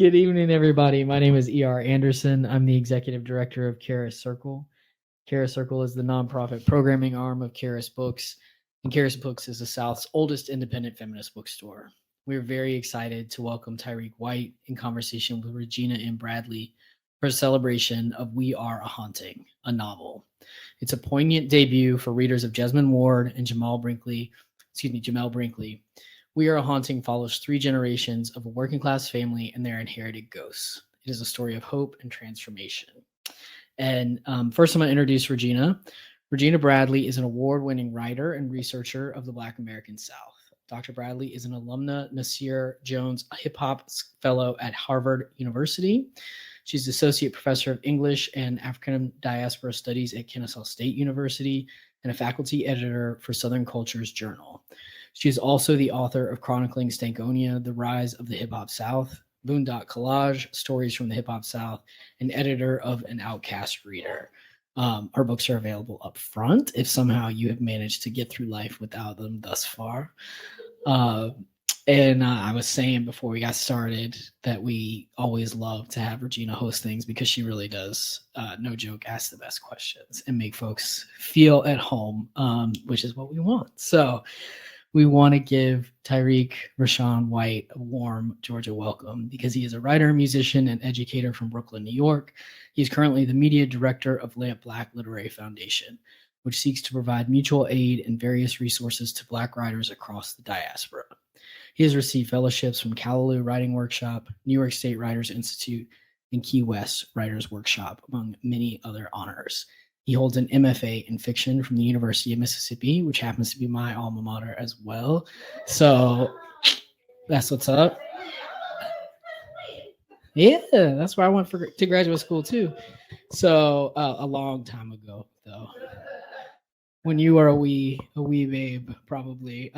Good evening, everybody. My name is E.R. Anderson. I'm the executive director of Charis Circle. Charis Circle is the nonprofit programming arm of Charis Books, and Charis Books is the South's oldest independent feminist bookstore. We're very excited to welcome Tyriek White in conversation with Regina N. Bradley for a celebration of We Are a Haunting, a novel. It's a poignant debut for readers of Jesmyn Ward and Jamel Brinkley. We Are a Haunting follows 3 generations of a working class family and their inherited ghosts. It is a story of hope and transformation. And first, I'm going to introduce Regina. Regina Bradley is an award-winning writer and researcher of the Black American South. Dr. Bradley is an alumna Nasir Jones Hip-Hop Fellow at Harvard University. She's Associate Professor of English and African Diaspora Studies at Kennesaw State University and a faculty editor for Southern Cultures Journal. She is also the author of Chronicling Stankonia, The Rise of the Hip Hop South, Boondock Collage, Stories from the Hip Hop South, and editor of An Outcast Reader. Her books are available up front if somehow you have managed to get through life without them thus far. I was saying before we got started that we always love to have Regina host things because she really does, no joke, ask the best questions and make folks feel at home, which is what we want. So we want to give Tyriek Rashawn White a warm Georgia welcome because he is a writer, musician, and educator from Brooklyn, New York. He's currently the media director of Lamp Black Literary Foundation, which seeks to provide mutual aid and various resources to Black writers across the diaspora. He has received fellowships from Callaloo Writing Workshop, New York State Writers Institute, and Key West Writers Workshop, among many other honors. He holds an MFA in fiction from the University of Mississippi, which happens to be my alma mater as well. So that's what's up. Yeah, that's where I went to graduate school too. So a long time ago, though, when you were a wee babe, probably.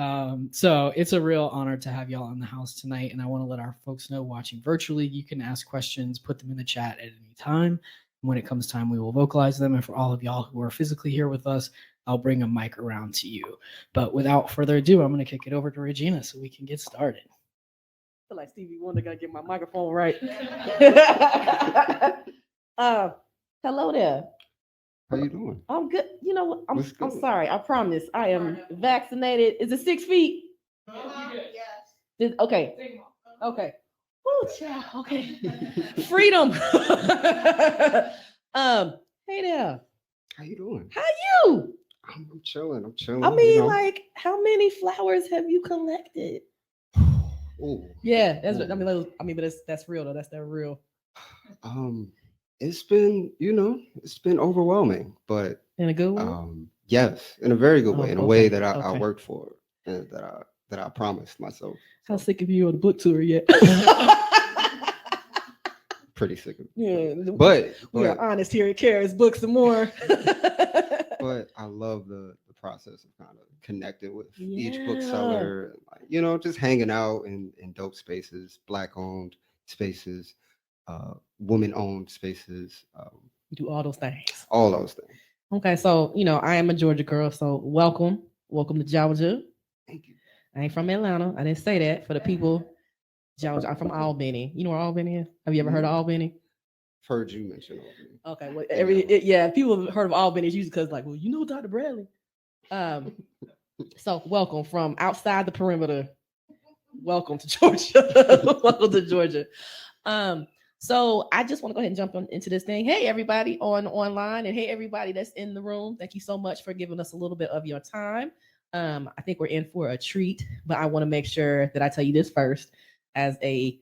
So it's a real honor to have y'all in the house tonight, and I want to let our folks know watching virtually, you can ask questions, put them in the chat at any time. When it comes time, we will vocalize them. And for all of y'all who are physically here with us, I'll bring a mic around to you. But without further ado, I'm going to kick it over to Regina so we can get started. I feel like Stevie Wonder got to get my microphone right. Hello there. How you doing? I'm good. You know what? I'm sorry. I promise. I am vaccinated. Is it 6 feet? Yes. Okay. Okay. Oh, child. Okay. Freedom. Hey there. How you doing? How you? I'm chilling. I mean, like, how many flowers have you collected? Ooh. Yeah, that's. Ooh. But that's real though. That's that real. It's been, it's been overwhelming, but in a good way. Yes, in a very good way, in a way that I worked for and that I promised myself. How sick of you on the book tour yet? Pretty sick of it. Yeah, but we are honest here at Charis Books and more. But I love the process of kind of connecting with each bookseller, just hanging out in dope spaces, Black-owned spaces, women-owned spaces. You do all those things. All those things. Okay, so I am a Georgia girl, so welcome to Georgia. Thank you. I ain't from Atlanta. I didn't say that for the people. Georgia. I'm from Albany. You know where Albany is? Have you ever heard of Albany? Heard you mention Albany. Okay, well, people have heard of Albany. It's usually because, like, well, Dr. Bradley. So welcome from outside the perimeter. Welcome to Georgia. Welcome to Georgia. So I just want to go ahead and jump into this thing. Hey, everybody online, and hey, everybody that's in the room. Thank you so much for giving us a little bit of your time. I think we're in for a treat, but I want to make sure that I tell you this first. As a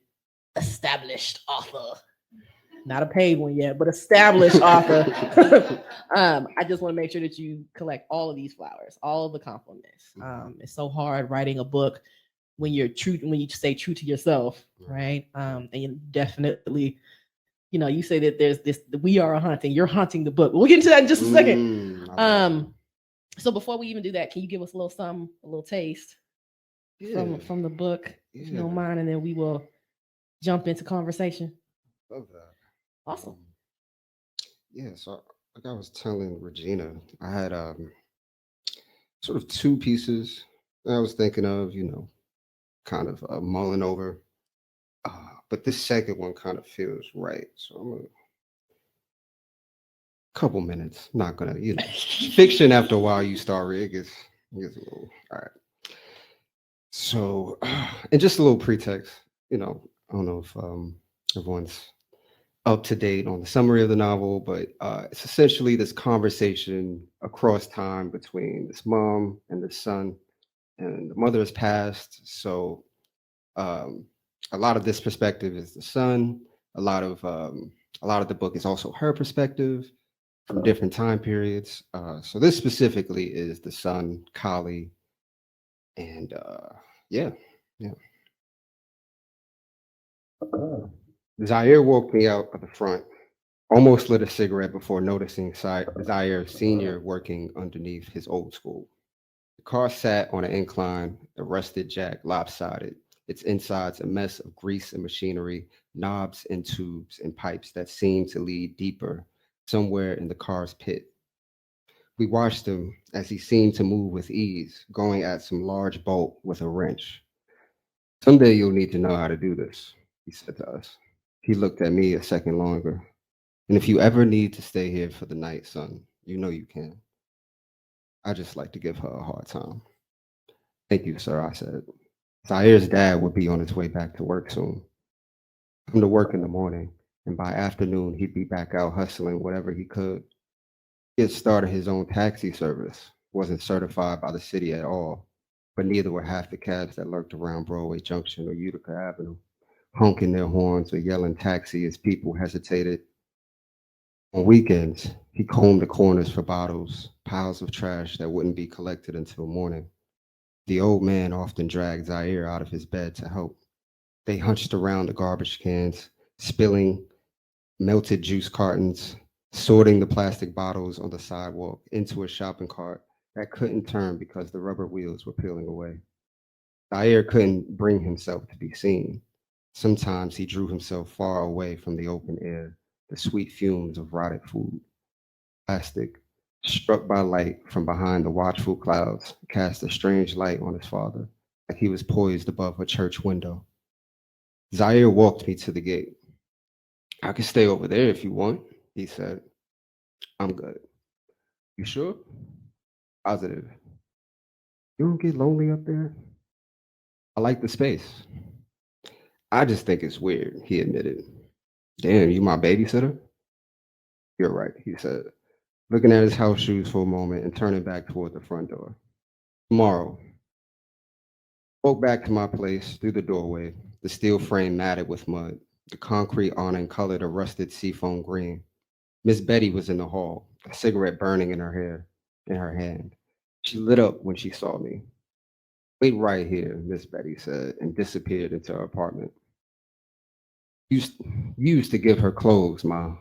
established author, not a paid one yet, but established author. I just want to make sure that you collect all of these flowers, all of the compliments. It's so hard writing a book when you stay true to yourself, right? And you definitely, you say that there's this, we are a haunting, you're haunting the book. We'll get into that in just a second. So before we even do that, can you give us a little taste from the book, if you don't mind, and then we will jump into conversation. Love that. Awesome. So like I was telling Regina, I had sort of 2 pieces that I was thinking of, kind of mulling over. but this second one kind of feels right. So I'm a couple minutes. Not gonna, fiction after a while you start reading, it gets a little all right. So, and just a little pretext, I don't know if everyone's up to date on the summary of the novel, but it's essentially this conversation across time between this mom and this son, and the mother has passed. So, um, a lot of this perspective is the son. A lot of the book is also her perspective from different time periods. So this specifically is the son, Kali, and yeah, yeah. Zaire woke me out of the front, almost lit a cigarette before noticing Zaire Sr. working underneath his old school. The car sat on an incline, the rusted jack lopsided, its insides a mess of grease and machinery, knobs and tubes and pipes that seemed to lead deeper, somewhere in the car's pit. We watched him as he seemed to move with ease, going at some large bolt with a wrench. Someday you'll need to know how to do this, he said to us. He looked at me a second longer. And if you ever need to stay here for the night, son, you know you can. I just like to give her a hard time. Thank you, sir, I said. Zaire's dad would be on his way back to work soon. Come to work in the morning, and by afternoon he'd be back out hustling whatever he could. He had started his own taxi service, wasn't certified by the city at all, but neither were half the cabs that lurked around Broadway Junction or Utica Avenue, honking their horns or yelling taxi as people hesitated. On weekends, he combed the corners for bottles, piles of trash that wouldn't be collected until morning. The old man often dragged Zaire out of his bed to help. They hunched around the garbage cans, spilling melted juice cartons, sorting the plastic bottles on the sidewalk into a shopping cart that couldn't turn because the rubber wheels were peeling away. Zaire couldn't bring himself to be seen. Sometimes he drew himself far away from the open air, the sweet fumes of rotted food. Plastic, struck by light from behind the watchful clouds, cast a strange light on his father, like he was poised above a church window. Zaire walked me to the gate. I can stay over there if you want, he said. I'm good. You sure? Positive. You don't get lonely up there? I like the space. I just think it's weird, he admitted. Damn, you my babysitter? You're right, he said, looking at his house shoes for a moment and turning back toward the front door. Tomorrow. Walked back to my place through the doorway, the steel frame matted with mud, the concrete awning colored a rusted seafoam green. Miss Betty was in the hall, a cigarette burning in her hand. She lit up when she saw me. Wait right here, Miss Betty said, and disappeared into her apartment. Used, used to give her clothes, Ma.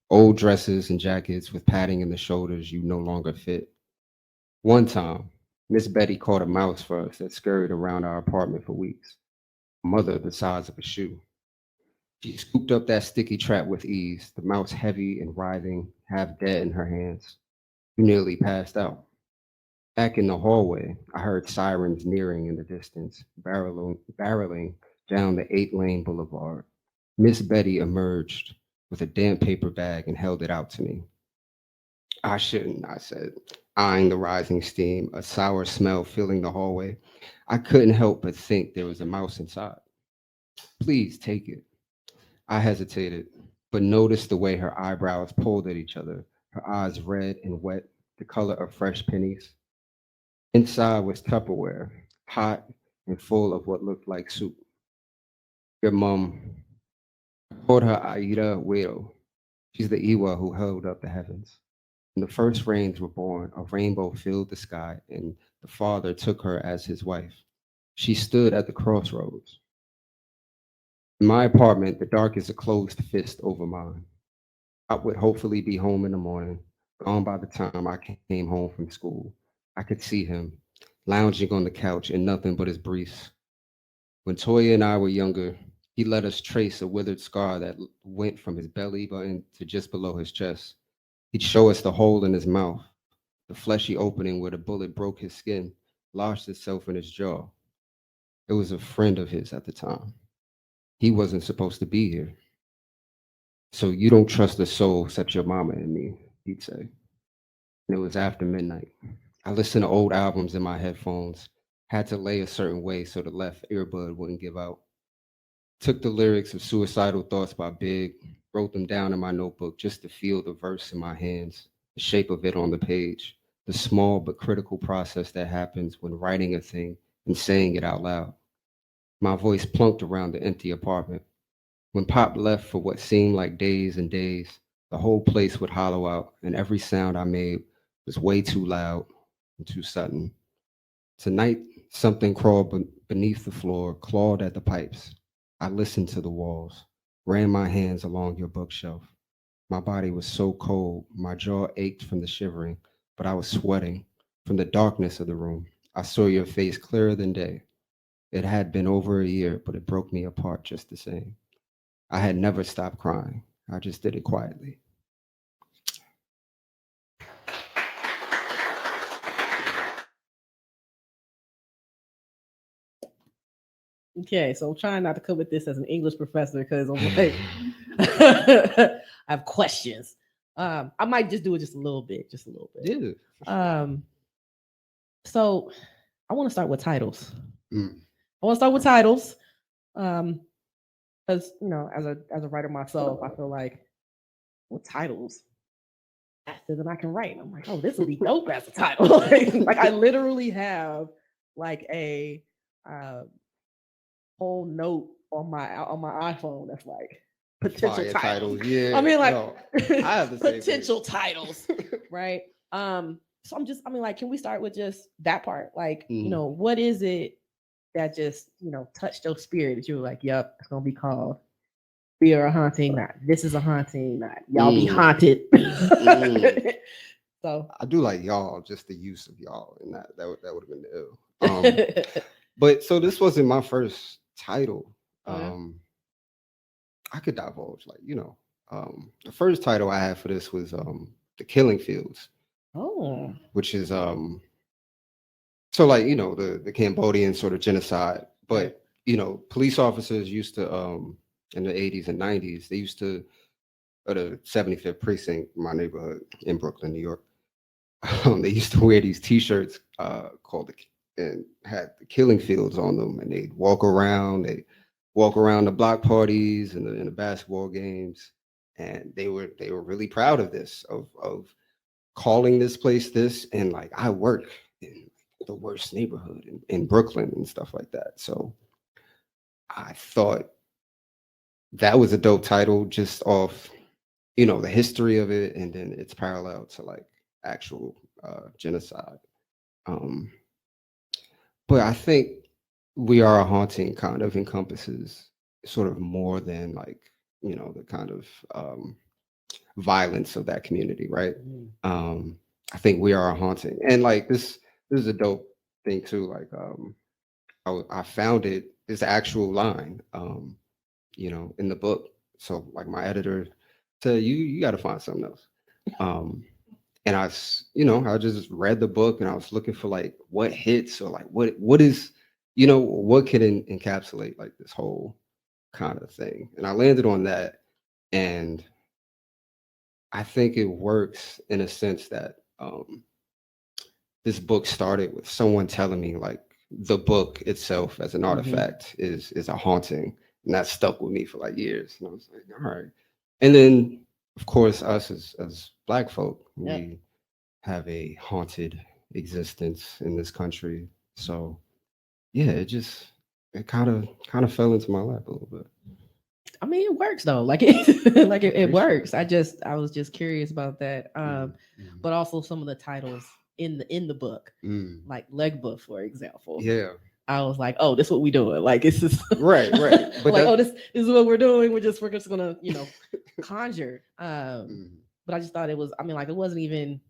Old dresses and jackets with padding in the shoulders you no longer fit. One time, Miss Betty caught a mouse for us that scurried around our apartment for weeks. A mother the size of a shoe. She scooped up that sticky trap with ease, the mouse heavy and writhing, half dead in her hands. You nearly passed out. Back in the hallway, I heard sirens nearing in the distance, barreling down the 8-lane boulevard. Miss Betty emerged with a damp paper bag and held it out to me. I shouldn't, I said, eyeing the rising steam, a sour smell filling the hallway. I couldn't help but think there was a mouse inside. Please take it. I hesitated, but noticed the way her eyebrows pulled at each other, her eyes red and wet, the color of fresh pennies. Inside was Tupperware, hot and full of what looked like soup. Your mom called her Aida Weo. She's the Iwa who held up the heavens. When the first rains were born, a rainbow filled the sky, and the father took her as his wife. She stood at the crossroads. In my apartment, the dark is a closed fist over mine. I would hopefully be home in the morning, gone by the time I came home from school. I could see him, lounging on the couch in nothing but his briefs. When Toya and I were younger, he let us trace a withered scar that went from his belly button to just below his chest. He'd show us the hole in his mouth, the fleshy opening where the bullet broke his skin, lodged itself in his jaw. It was a friend of his at the time. He wasn't supposed to be here. So you don't trust a soul except your mama and me, he'd say. And it was after midnight. I listened to old albums in my headphones, had to lay a certain way so the left earbud wouldn't give out. Took the lyrics of Suicidal Thoughts by Big, wrote them down in my notebook just to feel the verse in my hands, the shape of it on the page, the small but critical process that happens when writing a thing and saying it out loud. My voice plunked around the empty apartment. When Pop left for what seemed like days and days, the whole place would hollow out, and every sound I made was way too loud and too sudden. Tonight, something crawled beneath the floor, clawed at the pipes. I listened to the walls, ran my hands along your bookshelf. My body was so cold, my jaw ached from the shivering, but I was sweating. From the darkness of the room, I saw your face clearer than day. It had been over a year, but it broke me apart just the same. I had never stopped crying. I just did it quietly. Okay, so I'm trying not to come with this as an English professor because I'm like, I have questions. I might just do it just a little bit. Yeah. So I want to start with titles. Mm. I want to start with titles. Because as a writer myself, I feel like with titles, faster than I can write. And I'm like, oh, this would be dope as a title. Like I literally have like a whole note on my iPhone that's like potential titles. Yeah. I mean, like I have the same potential titles, right? So I mean, like, can we start with just that part? Like, what is it that just touched your spirit that you were like, yep, it's gonna be called We Are a Haunting, not This Is a Haunting, not Y'all Be Haunted. So I do like y'all, just the use of y'all, and that would have been ill. But so this wasn't my first title. I could divulge, like, the first title I had for this was The Killing Fields. Oh. Which is so like, the Cambodian sort of genocide. But police officers used to in the 80s and 90s, they used to, at the 75th precinct, my neighborhood in Brooklyn, New York, they used to wear these t-shirts called and had the Killing Fields on them, and they'd walk around the block parties and the basketball games, and they were really proud of this, of calling this place this, and like, I work in the worst neighborhood in Brooklyn and stuff like that. So I thought that was a dope title, just off the history of it, and then its parallel to like actual genocide. But I think We Are a Haunting kind of encompasses sort of more than like the kind of violence of that community, right? I think We Are a Haunting, and like this is a dope thing too. Like I found this actual line in the book. So like my editor said, you got to find something else. And I just read the book, and I was looking for like what hits, or like what is what could encapsulate like this whole kind of thing. And I landed on that, and I think it works in a sense that this book started with someone telling me like the book itself as an artifact is a haunting, and that stuck with me for like years. And I was like, all right. And then of course us as Black folk, we have a haunted existence in this country. So yeah, it kind of fell into my lap a little bit. I mean, it works though. Like it works. I was just curious about that. But also some of the titles in the book, like Legba, for example. Yeah. I was like, oh, this is what we doing. Like it's just right. But like, oh, this is what we're doing. We're just gonna, conjure. But I just thought it was, I mean, like it wasn't even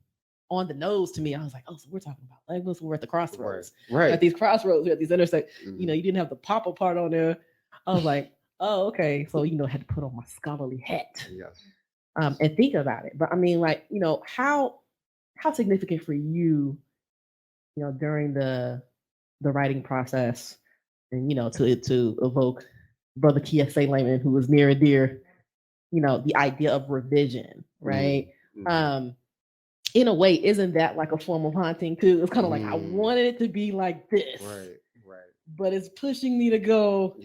on the nose to me. I was like, oh, so we're talking about Legba, so we're at the crossroads. Right. At these crossroads, we're at these intersections. You didn't have the Papa part on there. I was like, oh, okay. So, had to put on my scholarly hat. Yes. And think about it. But I mean, like, how significant for you, during the writing process, and to evoke brother Kiese Layman, who was near and dear, the idea of revision, right? In a way, isn't that like a form of haunting too? It's kind of like I wanted it to be like this, right, but it's pushing me to go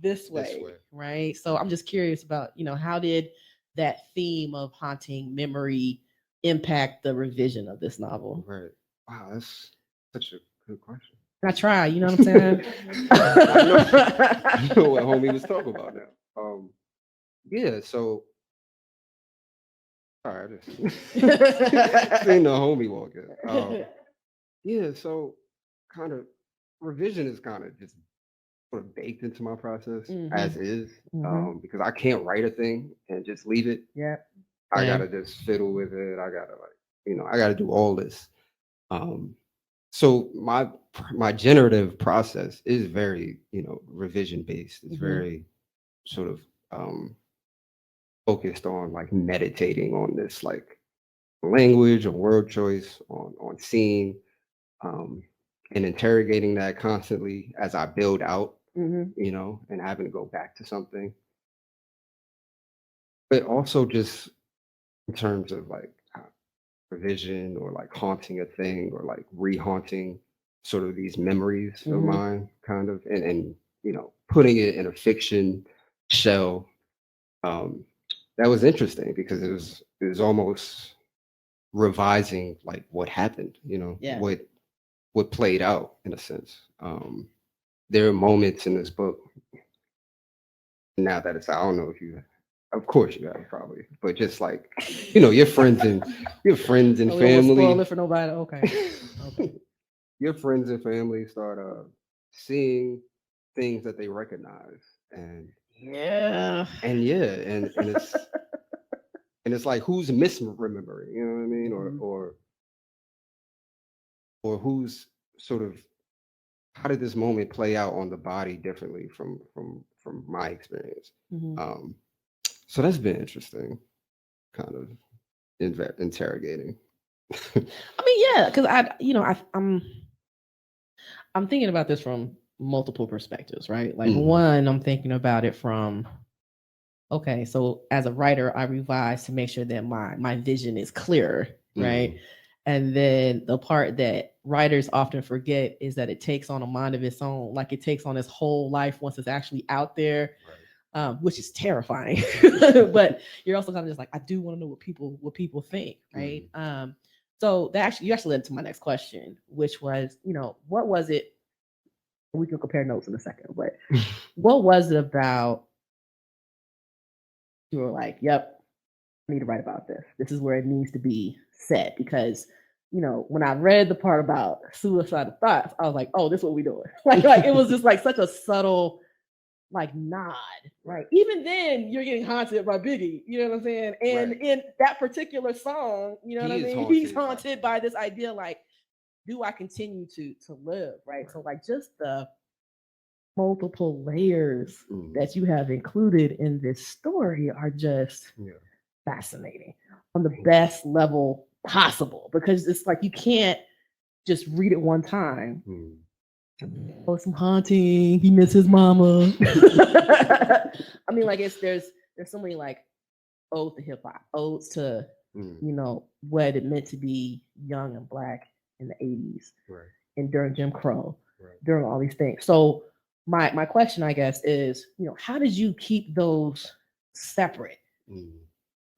this way. way, right? So I'm just curious about, how did that theme of haunting memory impact the revision of this novel? Right. Wow, that's such a good question. I try, you know what I'm saying? I know what homie was talking about now. Yeah, so all right, seen the homie walk in. Yeah, so kind of revision is kind of just sort of baked into my process as is, because I can't write a thing and just leave it. Yeah, I gotta just fiddle with it. I gotta I gotta do all this. So my generative process is very revision based. It's very sort of focused on like meditating on this like language or word choice on scene, and interrogating that constantly as I build out, and having to go back to something. But also just in terms of like revision or like haunting a thing or like rehaunting sort of these memories of mine, kind of, and putting it in a fiction shell. That was interesting because it was almost revising like what happened, what played out in a sense. There are moments in this book now that it's, I don't know if you, of course you have probably, but just like, your friends and oh, family. Spoil it for nobody. Okay. Your friends and family start seeing things that they recognize, and it's and it's like who's misremembering, you know what I mean, or who's sort of, how did this moment play out on the body differently from my experience. So that's been interesting, kind of interrogating. I mean, yeah, because I'm thinking about this from multiple perspectives, right? Like one, I'm thinking about it from, okay, so as a writer, I revise to make sure that my vision is clearer, right? And then the part that writers often forget is that it takes on a mind of its own, like it takes on its whole life once it's actually out there, which is terrifying. But you're also kind of just like, I do want to know what people think, right? So you actually led to my next question, which was, what was it? We can compare notes in a second, but what was it about? You were like, yep, I need to write about this. This is where it needs to be set, because when I read the part about suicidal thoughts, I was like, oh, this is what we doing. like it was just like such a subtle like nod, right? Even then, you're getting haunted by Biggie, you know what I'm saying? And in that particular song, you know what I mean? He's haunted by this idea, like, do I continue to live, right? So like just the multiple layers that you have included in this story are just fascinating on the best level possible, because it's like you can't just read it one time. Oh, some haunting. He missed his mama. I mean, like there's so many like odes to hip hop, odes to what it meant to be young and Black in the 80s, and during Jim Crow, during all these things. So my question, I guess, is how did you keep those separate?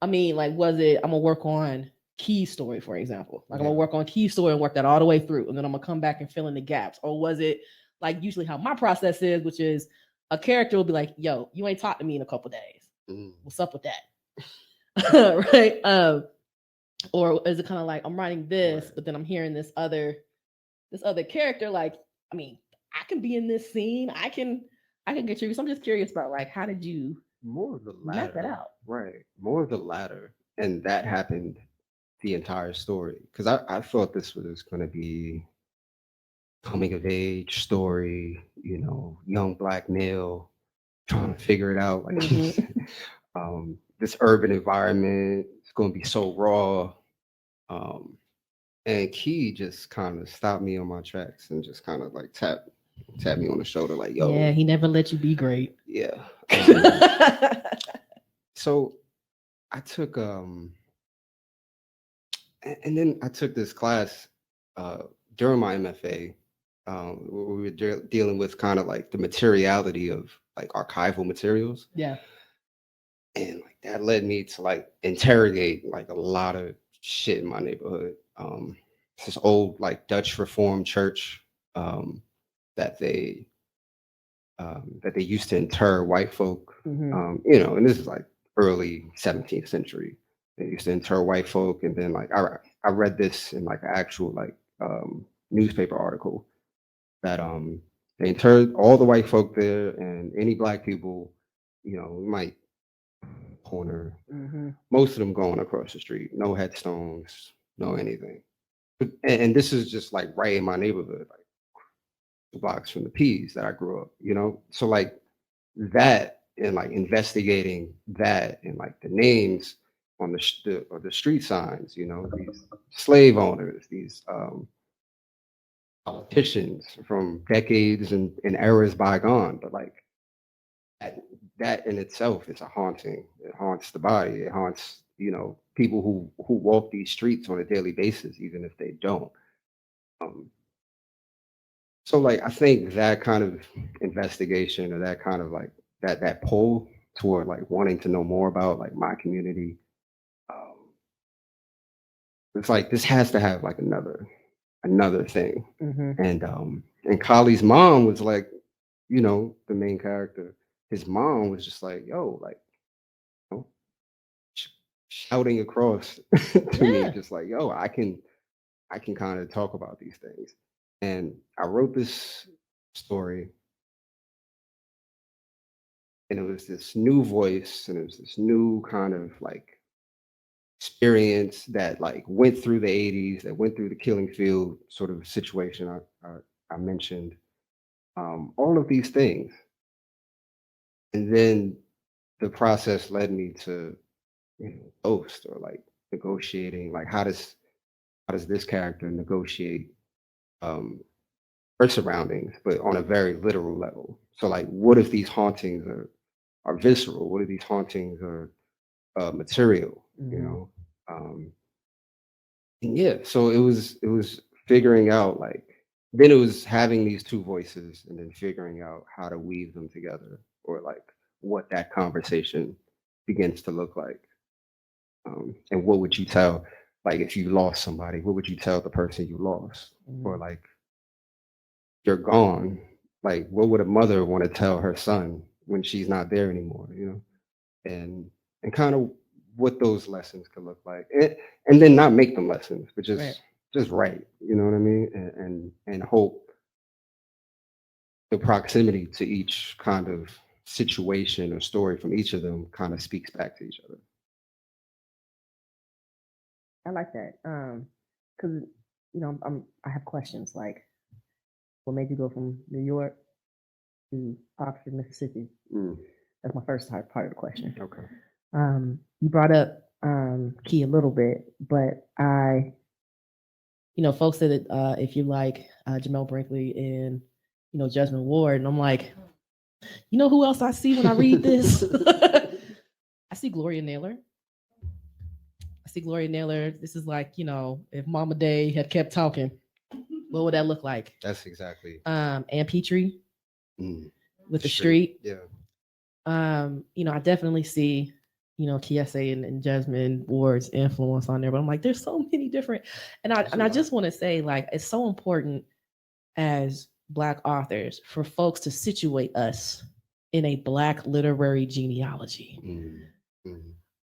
I mean, like, was it, I'm gonna work on Key's story, for example. Like, I'm gonna work on Key's story and work that all the way through, and then I'm gonna come back and fill in the gaps? Or was it like usually how my process is, which is a character will be like, yo, you ain't talked to me in a couple days. What's up with that? Right? Or is it kind of like, I'm writing this, but then I'm hearing this other character, like, I mean, I can be in this scene. I can get you. So I'm just curious about, like, how did you more of the latter, map that out? Right. More of the latter. And that happened the entire story. Because I thought this was going to be coming of age story, young Black male trying to figure it out. Like this urban environment, it's going to be so raw. And Key just kind of stopped me on my tracks and just kind of like tapped Tap me on the shoulder, like, yo. Yeah, he never let you be great. Yeah. So I took and then I took this class during my MFA. Where we were dealing with kind of like the materiality of like archival materials. Yeah. And like that led me to like interrogate like a lot of shit in my neighborhood. It's this old like Dutch Reformed church that they used to inter white folk. You know, and this is like early 17th century. They used to inter white folk, and then like I read this in like an actual like newspaper article that they interred all the white folk there, and any black people, you know, we might corner. Most of them going across the street, no headstones, no anything. And this is just like right in my neighborhood, like 2 blocks from the P's that I grew up, you know? So like that and like investigating that and like the names on the street signs, you know, these slave owners, these politicians from decades and eras bygone, but like that in itself is a haunting. It haunts the body. It haunts, you know, people who walk these streets on a daily basis, even if they don't. So like I think that kind of investigation or that kind of like that pull toward like wanting to know more about like my community, it's like this has to have like another thing. And Kali's mom was like, you know, the main character. His mom was just like, yo, like, you know, shouting across to me, just like, yo, I can kind of talk about these things. And I wrote this story, and it was this new voice, and it was this new kind of like experience that like went through the 80s, that went through the killing field sort of situation I mentioned. All of these things. And then the process led me to, you know, ghost or like negotiating, like how does this character negotiate her surroundings, but on a very literal level. So like what if these hauntings are visceral? What if these hauntings are material, you know? And yeah, so it was figuring out like then it was having these 2 voices and then figuring out how to weave them together or like what that conversation begins to look like. And what would you tell, like if you lost somebody, what would you tell the person you lost? Or like you're gone, like what would a mother want to tell her son when she's not there anymore, you know? And kind of what those lessons could look like. And then not make them lessons, but just write, you know what I mean? And hope the proximity to each kind of situation or story from each of them kind of speaks back to each other. I like that. Because you know, I have questions like, what made you go from New York to Oxford, Mississippi? That's my first part of the question. Okay. You brought up Key a little bit, but you know, folks said that if you like Jamel Brinkley and, you know, Jesmyn Ward, and I'm like, you know who else I see when I read this? I see Gloria Naylor. This is like, you know, if Mama Day had kept talking, what would that look like? That's exactly. Ann Petrie with the street. Yeah. You know, I definitely see, you know, Kiese and Jesmyn Ward's influence on there, but I'm like, there's so many different, and I just want to say, like, it's so important as Black authors for folks to situate us in a Black literary genealogy.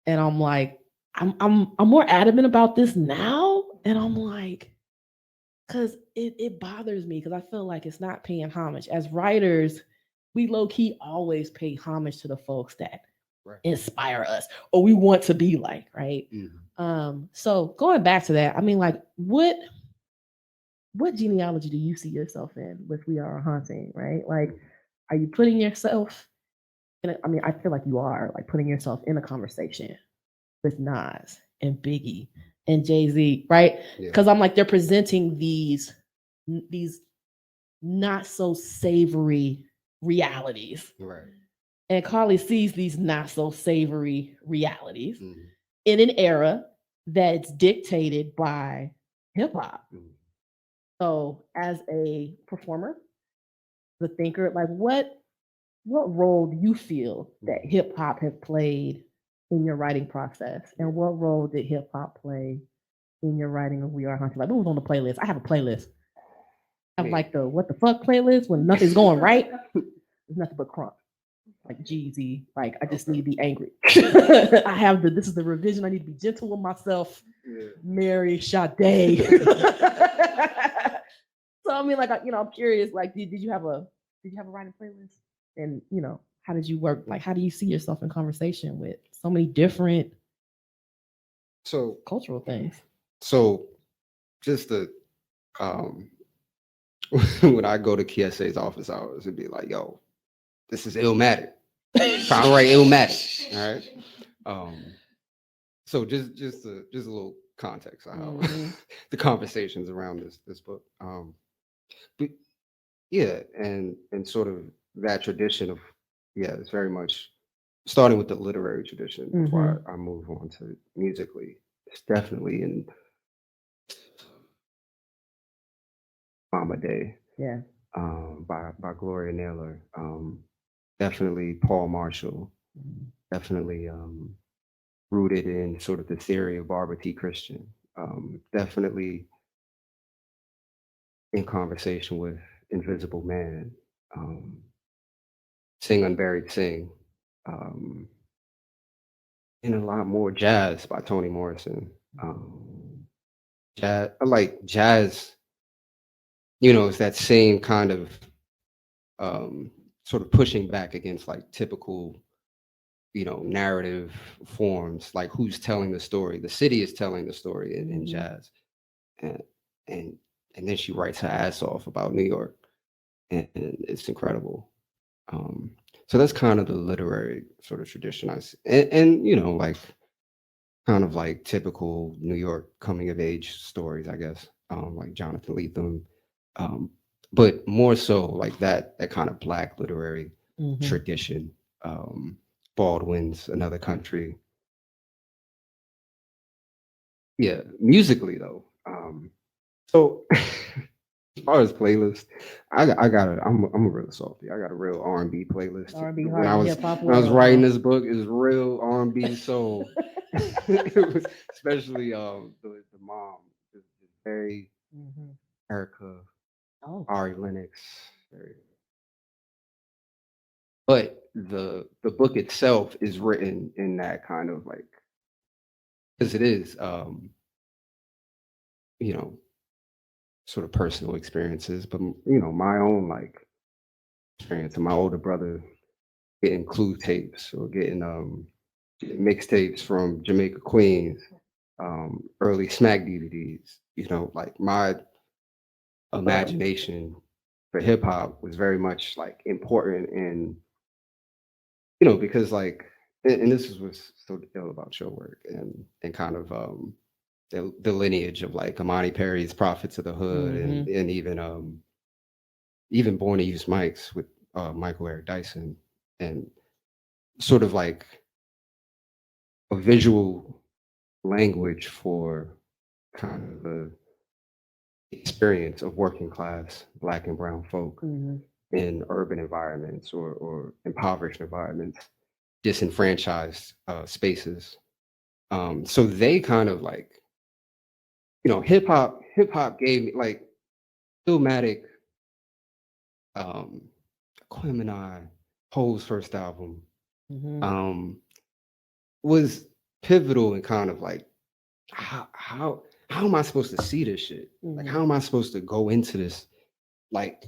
And I'm like, I'm more adamant about this now, and I'm like, because it bothers me because I feel like it's not paying homage. As writers, we low-key always pay homage to the folks that inspire us or we want to be like, right? So going back to that, I mean, like, what genealogy do you see yourself in with We Are a Haunting, right? Like, are you putting yourself in I mean, I feel like you are, like, putting yourself in a conversation with Nas and Biggie and Jay-Z, right? Because I'm like, they're presenting these not so savory realities. Right. And Carly sees these not so savory realities Mhm. in an era that's dictated by hip hop. Mhm. So, as a performer, the thinker, like what role do you feel that hip hop has played in your writing process, and what role did hip hop play in your writing of We Are Haunted? Like, what was on the playlist? I have a playlist. I have like the what the fuck playlist when nothing's going right. There's nothing but crunk. Like Jeezy, like I just need to be angry. I have this is the revision. I need to be gentle with myself. Yeah. Mary Sade. So I mean, like I'm curious. Like, did you have a writing playlist? And how did you work? Like, how do you see yourself in conversation with so many different cultural things? So, just the when I go to KSA's office hours, it'd be like, yo, this is Illmatic. Trying to write Illmatic. All right. So just a little context on how the conversations around this book. But yeah, and sort of that tradition of it's very much starting with the literary tradition before I move on to musically. It's definitely in Mama Day. Yeah. By Gloria Naylor. Definitely Paul Marshall. Definitely rooted in sort of the theory of Barbara T. Christian. Definitely in conversation with Invisible Man. Sing Unburied Sing. And a lot more jazz by Toni Morrison. Jazz, like jazz, it's that same kind of sort of pushing back against like typical, narrative forms, like who's telling the story. The city is telling the story in jazz. And then she writes her ass off about New York. And it's incredible. So that's kind of the literary sort of tradition I see. And like kind of like typical New York coming of age stories, I guess, like Jonathan Lethem, but more so like that kind of Black literary tradition. Baldwin's Another Country. Yeah, musically though. So as far as playlist, I'm a real softy. I got a real R&B playlist. R&B, when I was writing this book, it was real R&B soul. It was especially the mom, is very Erica, Ari Lennox. But the book itself is written in that kind of like, because it is sort of personal experiences, but my own like experience and my older brother getting clue tapes or getting mixtapes from Jamaica Queens, early Smack DVDs. Like my imagination for hip hop was very much like important in, because like, and this is what's so ill about show work and kind of the lineage of like Amani Perry's Prophets of the Hood and even Born to Use Mics with Michael Eric Dyson, and sort of like a visual language for kind of the experience of working class Black and brown folk in urban environments or impoverished environments, disenfranchised spaces. So they kind of like, hip hop gave me like Illmatic, Aquemini, Poe's first album, was pivotal in kind of like how am I supposed to see this shit? Like how am I supposed to go into this, like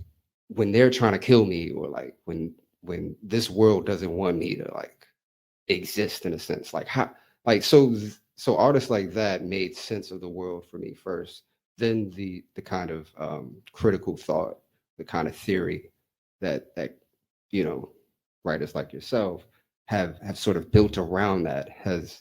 when they're trying to kill me, or like when this world doesn't want me to like exist in a sense, like how, like so artists like that made sense of the world for me first, then the kind of critical thought, the kind of theory that writers like yourself have sort of built around that has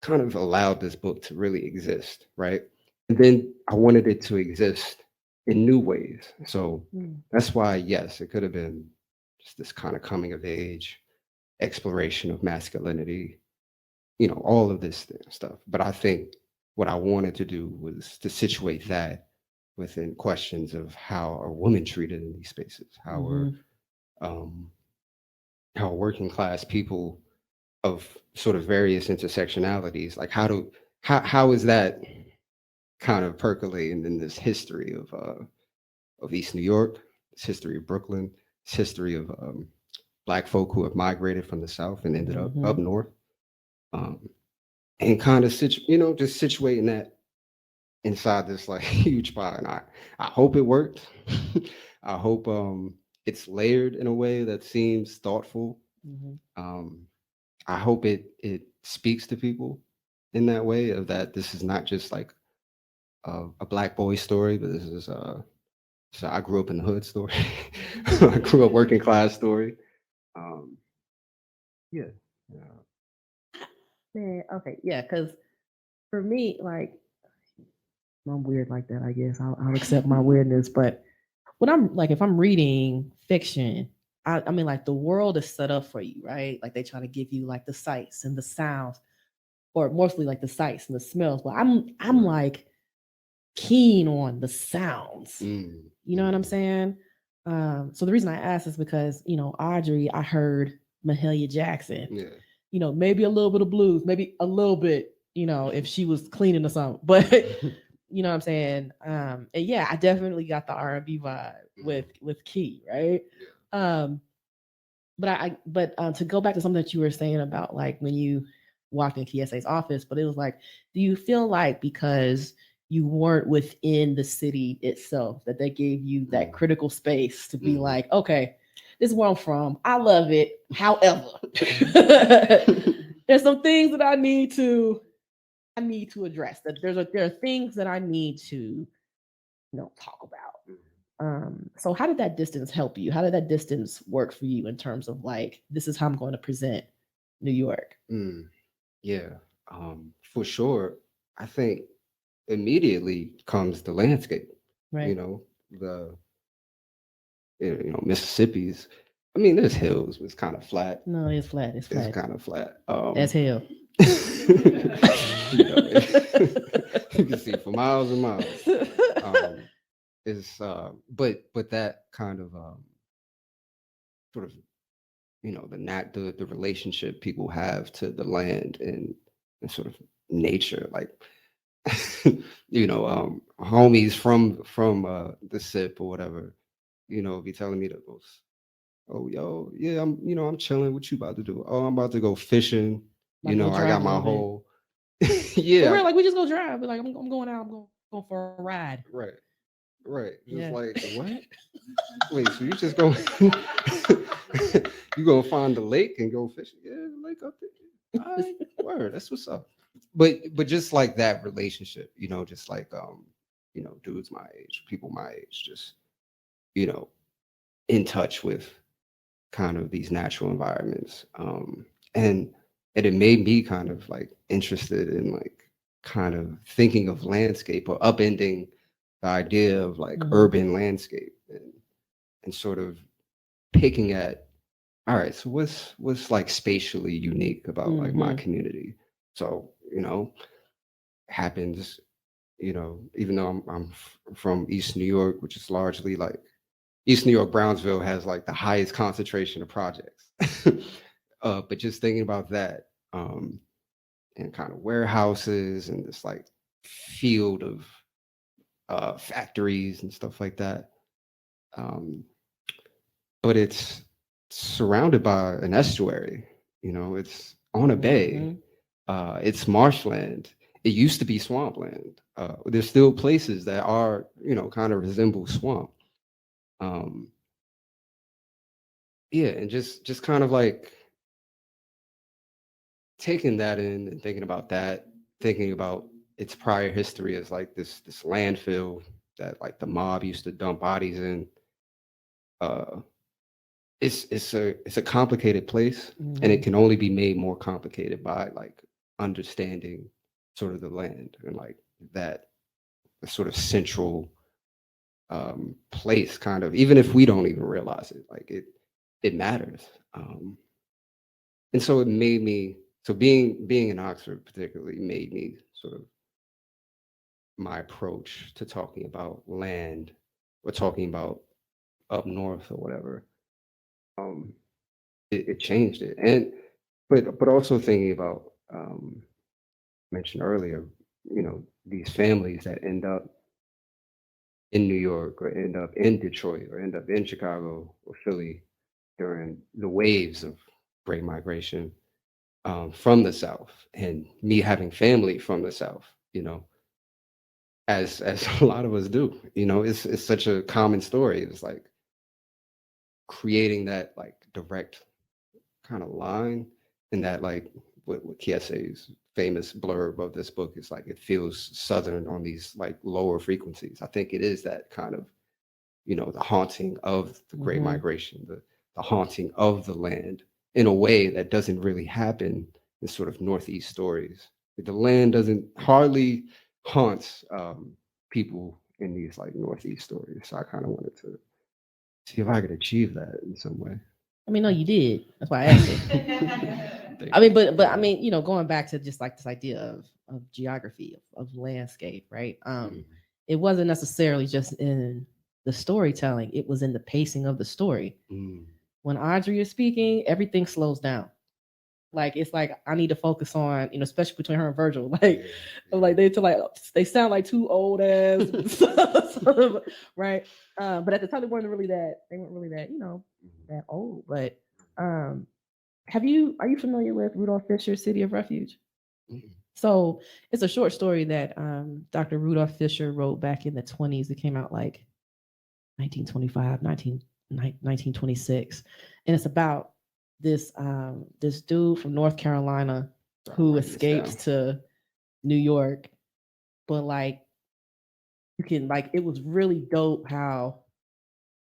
kind of allowed this book to really exist, right? And then I wanted it to exist in new ways. So Mm. that's why, yes, it could have been just this kind of coming of age exploration of masculinity, all of this stuff. But I think what I wanted to do was to situate that within questions of how are women treated in these spaces, um, how are working class people of sort of various intersectionalities, like how is that kind of percolating in this history of East New York, this history of Brooklyn, this history of Black folk who have migrated from the South and ended up north, um, and kind of just situating that inside this like huge pot. And I hope it worked. I hope it's layered in a way that seems thoughtful. Um, I hope it speaks to people in that way of that this is not just like a Black boy story, but this is so I grew up in the hood story. I grew up working class story. Um, yeah. Yeah. Man, okay, yeah, because for me, like, I'm weird like that, I guess. I'll accept my weirdness. But when I'm like, if I'm reading fiction, I mean, like, the world is set up for you, right? Like, they try to give you like the sights and the sounds, or mostly like the sights and the smells. But I'm like keen on the sounds. You know what I'm saying? So the reason I asked is because, Audrey, I heard Mahalia Jackson. Yeah. Maybe a little bit of blues, maybe a little bit, if she was cleaning or something. But you know what I'm saying? And yeah, I definitely got the R&B vibe with Key, right? But to go back to something that you were saying about like when you walked in KSA's office, but it was like, do you feel like because you weren't within the city itself that they gave you that critical space to be like, okay, this is where I'm from. I love it. However, there's some things that I need to address. That there are things that I need to talk about. So how did that distance help you? How did that distance work for you in terms of like, this is how I'm going to present New York? Yeah, for sure. I think immediately comes the landscape. Right. The Mississippi's. I mean, there's hills, but it's kind of flat. No, it's flat. It's flat. It's kind of flat. As hell. You can see for miles and miles. But that kind of sort of the relationship people have to the land and sort of nature, like homies from the SIP or whatever, be telling me to go, oh yo, yeah, I'm chilling. What you about to do? Oh, I'm about to go fishing. I got my whole yeah. We're like, we just go drive. We're like, I'm going out. I'm going for a ride. Right. Just like, what? Wait, so you just go you gonna find the lake and go fishing? Yeah, the lake up there. All right, word. That's what's up. But just like that relationship, just like dudes my age, people my age, just in touch with kind of these natural environments. And it made me kind of like interested in like kind of thinking of landscape or upending the idea of like urban landscape and sort of picking at, all right, so what's like spatially unique about like my community? So, happens, even though I'm from East New York, which is largely like East New York, Brownsville has like the highest concentration of projects. But just thinking about that, and kind of warehouses and this like field of factories and stuff like that. But it's surrounded by an estuary, it's on a bay, it's marshland. It used to be swampland. There's still places that are, kind of resemble swamp. Yeah, and just kind of like taking that in and thinking about that, thinking about its prior history as like this landfill that like the mob used to dump bodies in. It's a complicated place, and it can only be made more complicated by like understanding sort of the land and like that sort of central place, kind of, even if we don't even realize it. Like it matters. And so it made me. So being in Oxford particularly made me sort of my approach to talking about land or talking about up north or whatever. It changed it, and but also thinking about mentioned earlier, these families that end up in New York or end up in Detroit or end up in Chicago or Philly during the waves of Great Migration from the South, and me having family from the South, as a lot of us do. It's such a common story. It's like creating that like direct kind of line, and that like what Kiese's famous blurb of this book is like, it feels southern on these like lower frequencies. I think it is that kind of, the haunting of the Great Migration, the haunting of the land in a way that doesn't really happen in sort of Northeast stories. The land doesn't hardly haunts people in these like Northeast stories. So I kind of wanted to see if I could achieve that in some way. I mean, no, you did. That's why I asked it. I mean, but I mean, going back to just like this idea of geography, of landscape, right? It wasn't necessarily just in the storytelling, it was in the pacing of the story. When Audrey is speaking, everything slows down. Like, it's like I need to focus on, especially between her and Virgil. Like they sound like two old ass sort of, right? But at the time they weren't really that that old. But are you familiar with Rudolph Fisher's City of Refuge? So it's a short story that Dr. Rudolph Fisher wrote back in the 1920s. It came out like 1925, 1926. And it's about this dude from North Carolina who escapes to New York. But like, you can like, it was really dope how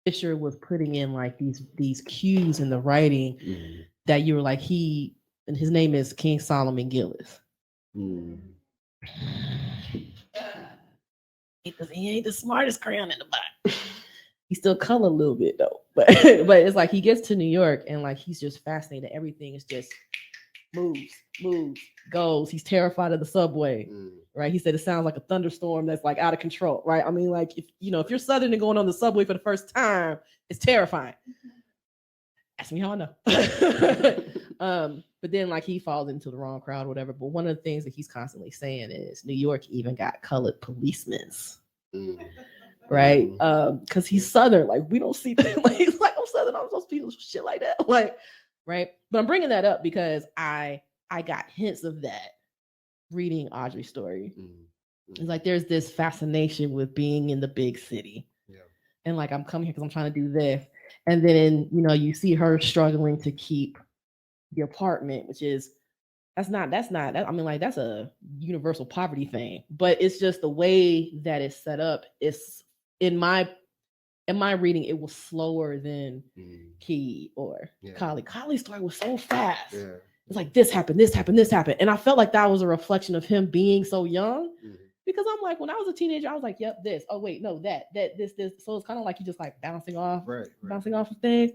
Fisher was putting in like these cues in the writing that you were like, and his name is King Solomon Gillis. He ain't the smartest crayon in the box. He still color a little bit though, but it's like he gets to New York and like he's just fascinated. Everything is just moves, goes. He's terrified of the subway, right? He said it sounds like a thunderstorm that's like out of control, right? I mean, like if you're Southern and going on the subway for the first time, it's terrifying. Ask me how I know. But then like he falls into the wrong crowd or whatever. But one of the things that he's constantly saying is New York even got colored policemen. Right? Because he's Southern. Like, we don't see that. Like, he's like, I'm Southern, I'm supposed to feel shit like that. Like, right? But I'm bringing that up because I got hints of that reading Audrey's story. It's like there's this fascination with being in the big city. And like, I'm coming here because I'm trying to do this. And then, you see her struggling to keep the apartment, which is that's not I mean, like, that's a universal poverty thing, but it's just the way that it's set up. It's in my reading, it was slower than Key or Kali. Kali's story was so fast. It's like this happened, and I felt like that was a reflection of him being so young. Because I'm like, when I was a teenager, I was like, yep, this. Oh wait, no, that, this. So it's kind of like you just like bouncing off of things.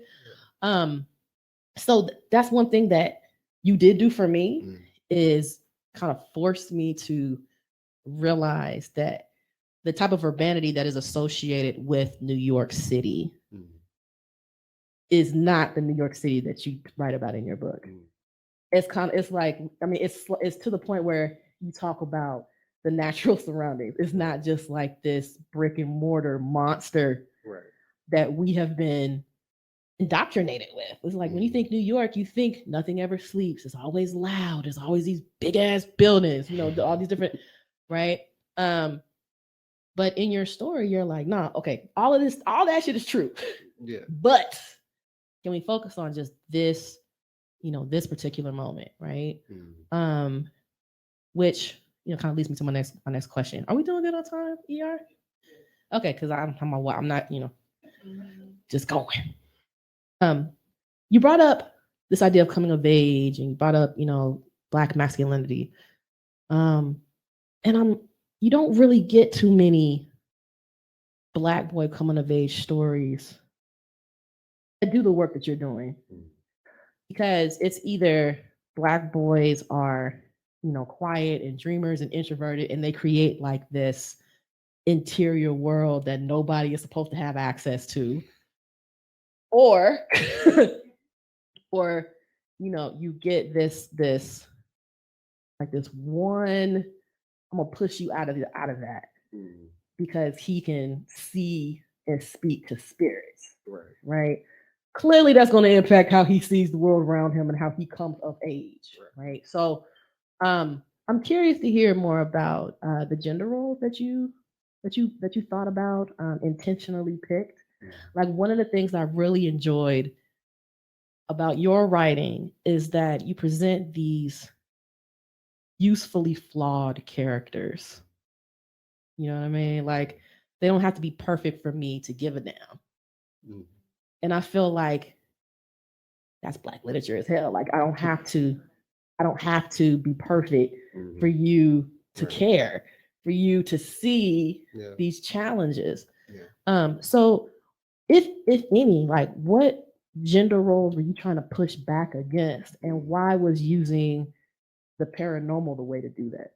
So that's one thing that you did do for me is kind of forced me to realize that the type of urbanity that is associated with New York City is not the New York City that you write about in your book. It's like, I mean, it's to the point where you talk about the natural surroundings. It's not just like this brick and mortar monster that we have been indoctrinated with. It's like when you think New York, you think nothing ever sleeps. It's always loud. There's always these big ass buildings, all these different, right? But in your story, you're like, nah, okay, all that shit is true. But can we focus on just this, this particular moment, right? Which kind of leads me to my next question. Are we doing good on time, ER? Okay, because I'm not, just going. You brought up this idea of coming of age, and you brought up, Black masculinity. And you don't really get too many Black boy coming of age stories that do the work that you're doing. Because it's either Black boys are, quiet and dreamers and introverted, and they create like this interior world that nobody is supposed to have access to, or or you get this like this one, I'm gonna push you out of that because he can see and speak to spirits, right? Clearly that's going to impact how he sees the world around him and how he comes of age, right? So I'm curious to hear more about the gender roles that you thought about, intentionally picked. Like, one of the things I really enjoyed about your writing is that you present these usefully flawed characters. You know what I mean? Like, they don't have to be perfect for me to give a damn. And I feel like that's Black literature as hell. Like, I don't have to be perfect for you to care, for you to see these challenges. So if any, like, what gender roles were you trying to push back against, and why was using the paranormal the way to do that?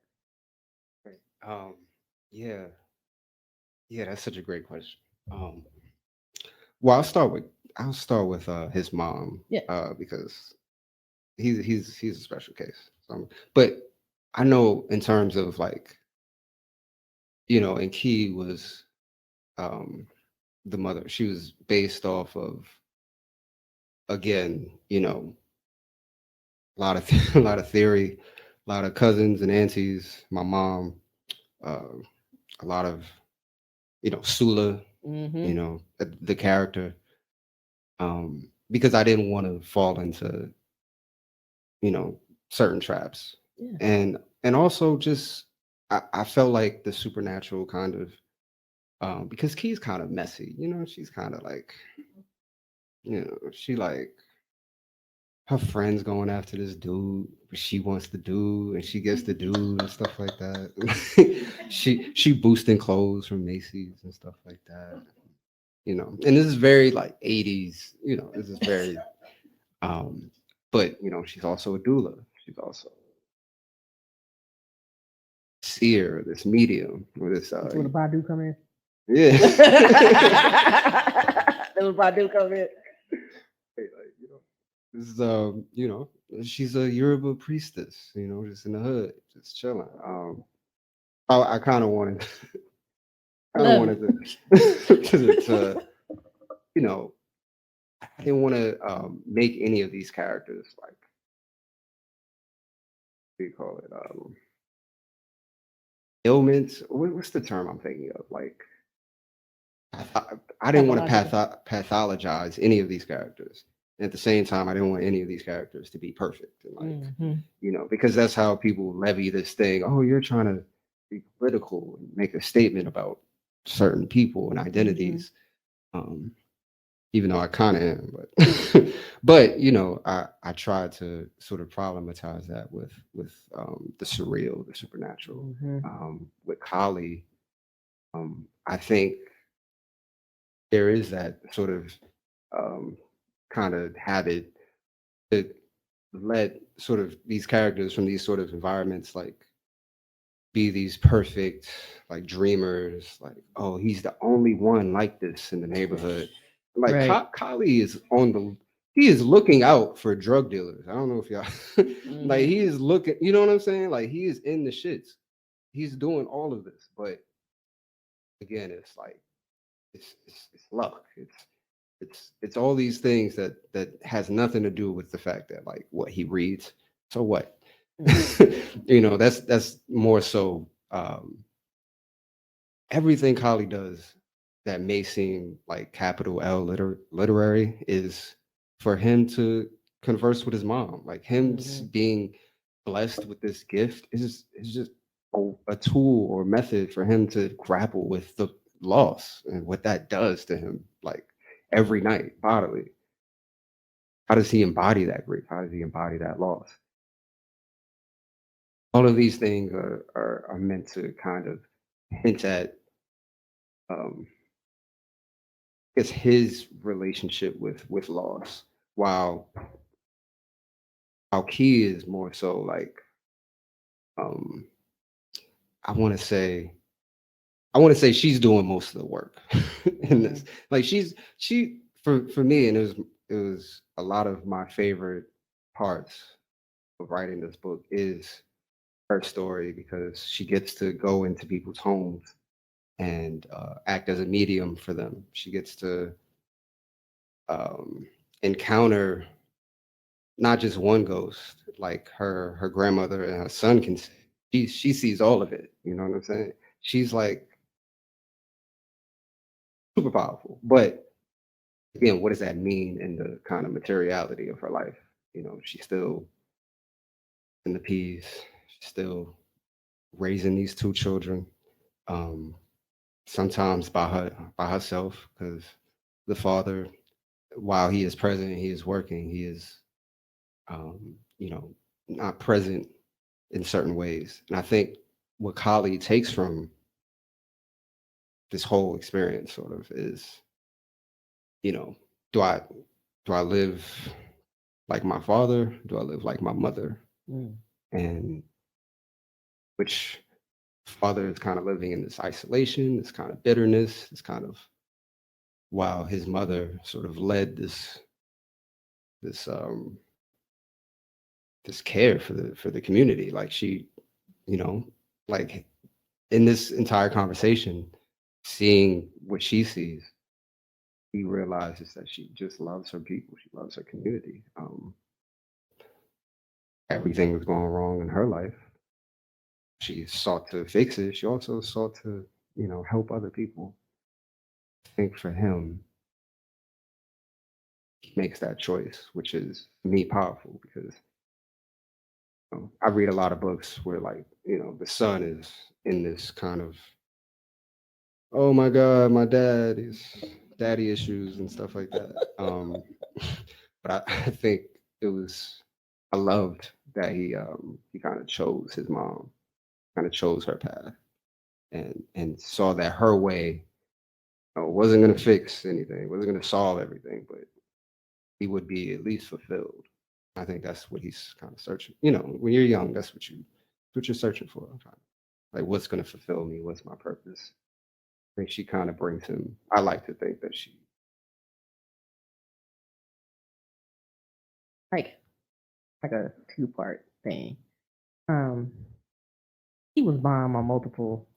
Yeah, that's such a great question. Well, I'll start with his mom, because he's a special case. But I know in terms of, like, and Key was the mother. She was based off of, again, a lot of a lot of theory, a lot of cousins and aunties. My mom, a lot of Sula, the character, because I didn't want to fall into certain traps, and also just I felt like the supernatural kind of, because Key's kind of messy, she's kind of like, she like, her friends going after this dude, but she wants the dude, and she gets the dude and stuff like that. she boosting clothes from Macy's and stuff like that. And this is very like 80s. This is very, but she's also a doula. She's also a seer, this medium, or this. That's when the Badu come in. Yeah. That's when Badu come in. This is she's a Yoruba priestess, just in the hood, just chilling. I kind of wanted to I didn't want to make any of these characters like, what do you call it, ailments. What's the term I'm thinking of? Like, I didn't want to pathologize any of these characters. At the same time, I didn't want any of these characters to be perfect. And like, because that's how people levy this thing. Oh, you're trying to be political and make a statement about certain people and identities. Even though I kind of am, but but I tried to sort of problematize that with the surreal, the supernatural. With Kali, I think there is that sort of kind of habit to let sort of these characters from these sort of environments like be these perfect like dreamers, like, oh, he's the only one like this in the neighborhood. Like, Kali is he is looking out for drug dealers. I don't know if y'all like, he is looking, you know what I'm saying? Like, he is in the shits. He's doing all of this, but again, it's like it's luck. It's all these things that has nothing to do with the fact that, like, what he reads. So what? That's more so everything Kali does that may seem like capital L literary is for him to converse with his mom. Like, him being blessed with this gift is just a tool or method for him to grapple with the loss and what that does to him, like, every night bodily. How does he embody that grief? How does he embody that loss? All of these things are meant to kind of hint at it's his relationship with loss, while Key is more so like, um I want to say she's doing most of the work in this. Like she for me, and it was a lot of my favorite parts of writing this book is her story, because she gets to go into people's homes and act as a medium for them. She gets to encounter not just one ghost, like her grandmother and her son can see. She sees all of it. You know what I'm saying? She's like super powerful. But again, what does that mean in the kind of materiality of her life? You know, she's still in the peas. She's still raising these two children. Um, Sometimes by herself, because the father, while he is present, he is working. He is, you know, not present in certain ways. And I think what Kali takes from this whole experience sort of is, you know, do I live like my father? Do I live like my mother? And which father is kind of living in this isolation, this kind of bitterness, this kind of, while his mother sort of led this this care for the community. Like she, you know, like in this entire conversation, seeing what she sees, he realizes that she just loves her people. She loves her community. Everything was going wrong in her life. She sought to fix it. She also sought to, you know, help other people. I think for him, he makes that choice, which is for me powerful, because I read a lot of books where, like, you know, the son is in this kind of, oh my God, my dad is daddy issues and stuff like that. But I think it was, I loved that he kind of chose his mom, kind of chose her path, and saw that her way, wasn't going to fix anything, wasn't going to solve everything, but he would be at least fulfilled. I think that's what he's kind of searching. You know, when you're young, that's what you're searching for. Like, what's going to fulfill me? What's my purpose? I think she kind of brings him. I like to think that she. Like a two-part thing. Um, he was bomb on multiple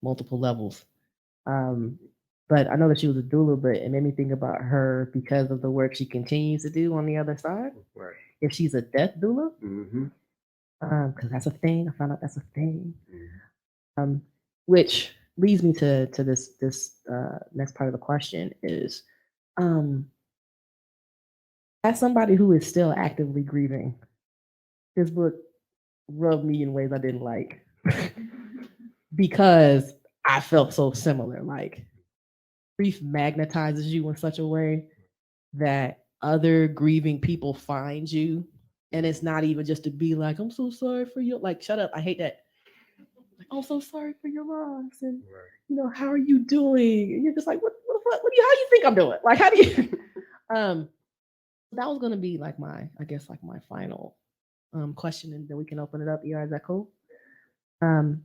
levels. But I know that she was a doula, but it made me think about her because of the work she continues to do on the other side. Right. If she's a death doula, Mm-hmm. Because that's a thing. I found out that's a thing. Which leads me to this next part of the question is, as somebody who is still actively grieving, this book rubbed me in ways I didn't like because I felt so similar. Like, grief magnetizes you in such a way that other grieving people find you, and it's not even just to be like, I'm so sorry for you. Like, shut up. I hate that. Like, I'm so sorry for your loss, and you know, how are you doing? And you're just like, what the fuck? How do you think I'm doing? Like, how do you? That was gonna be like my, I guess, like my final question, and then we can open it up. Yeah, is that cool? You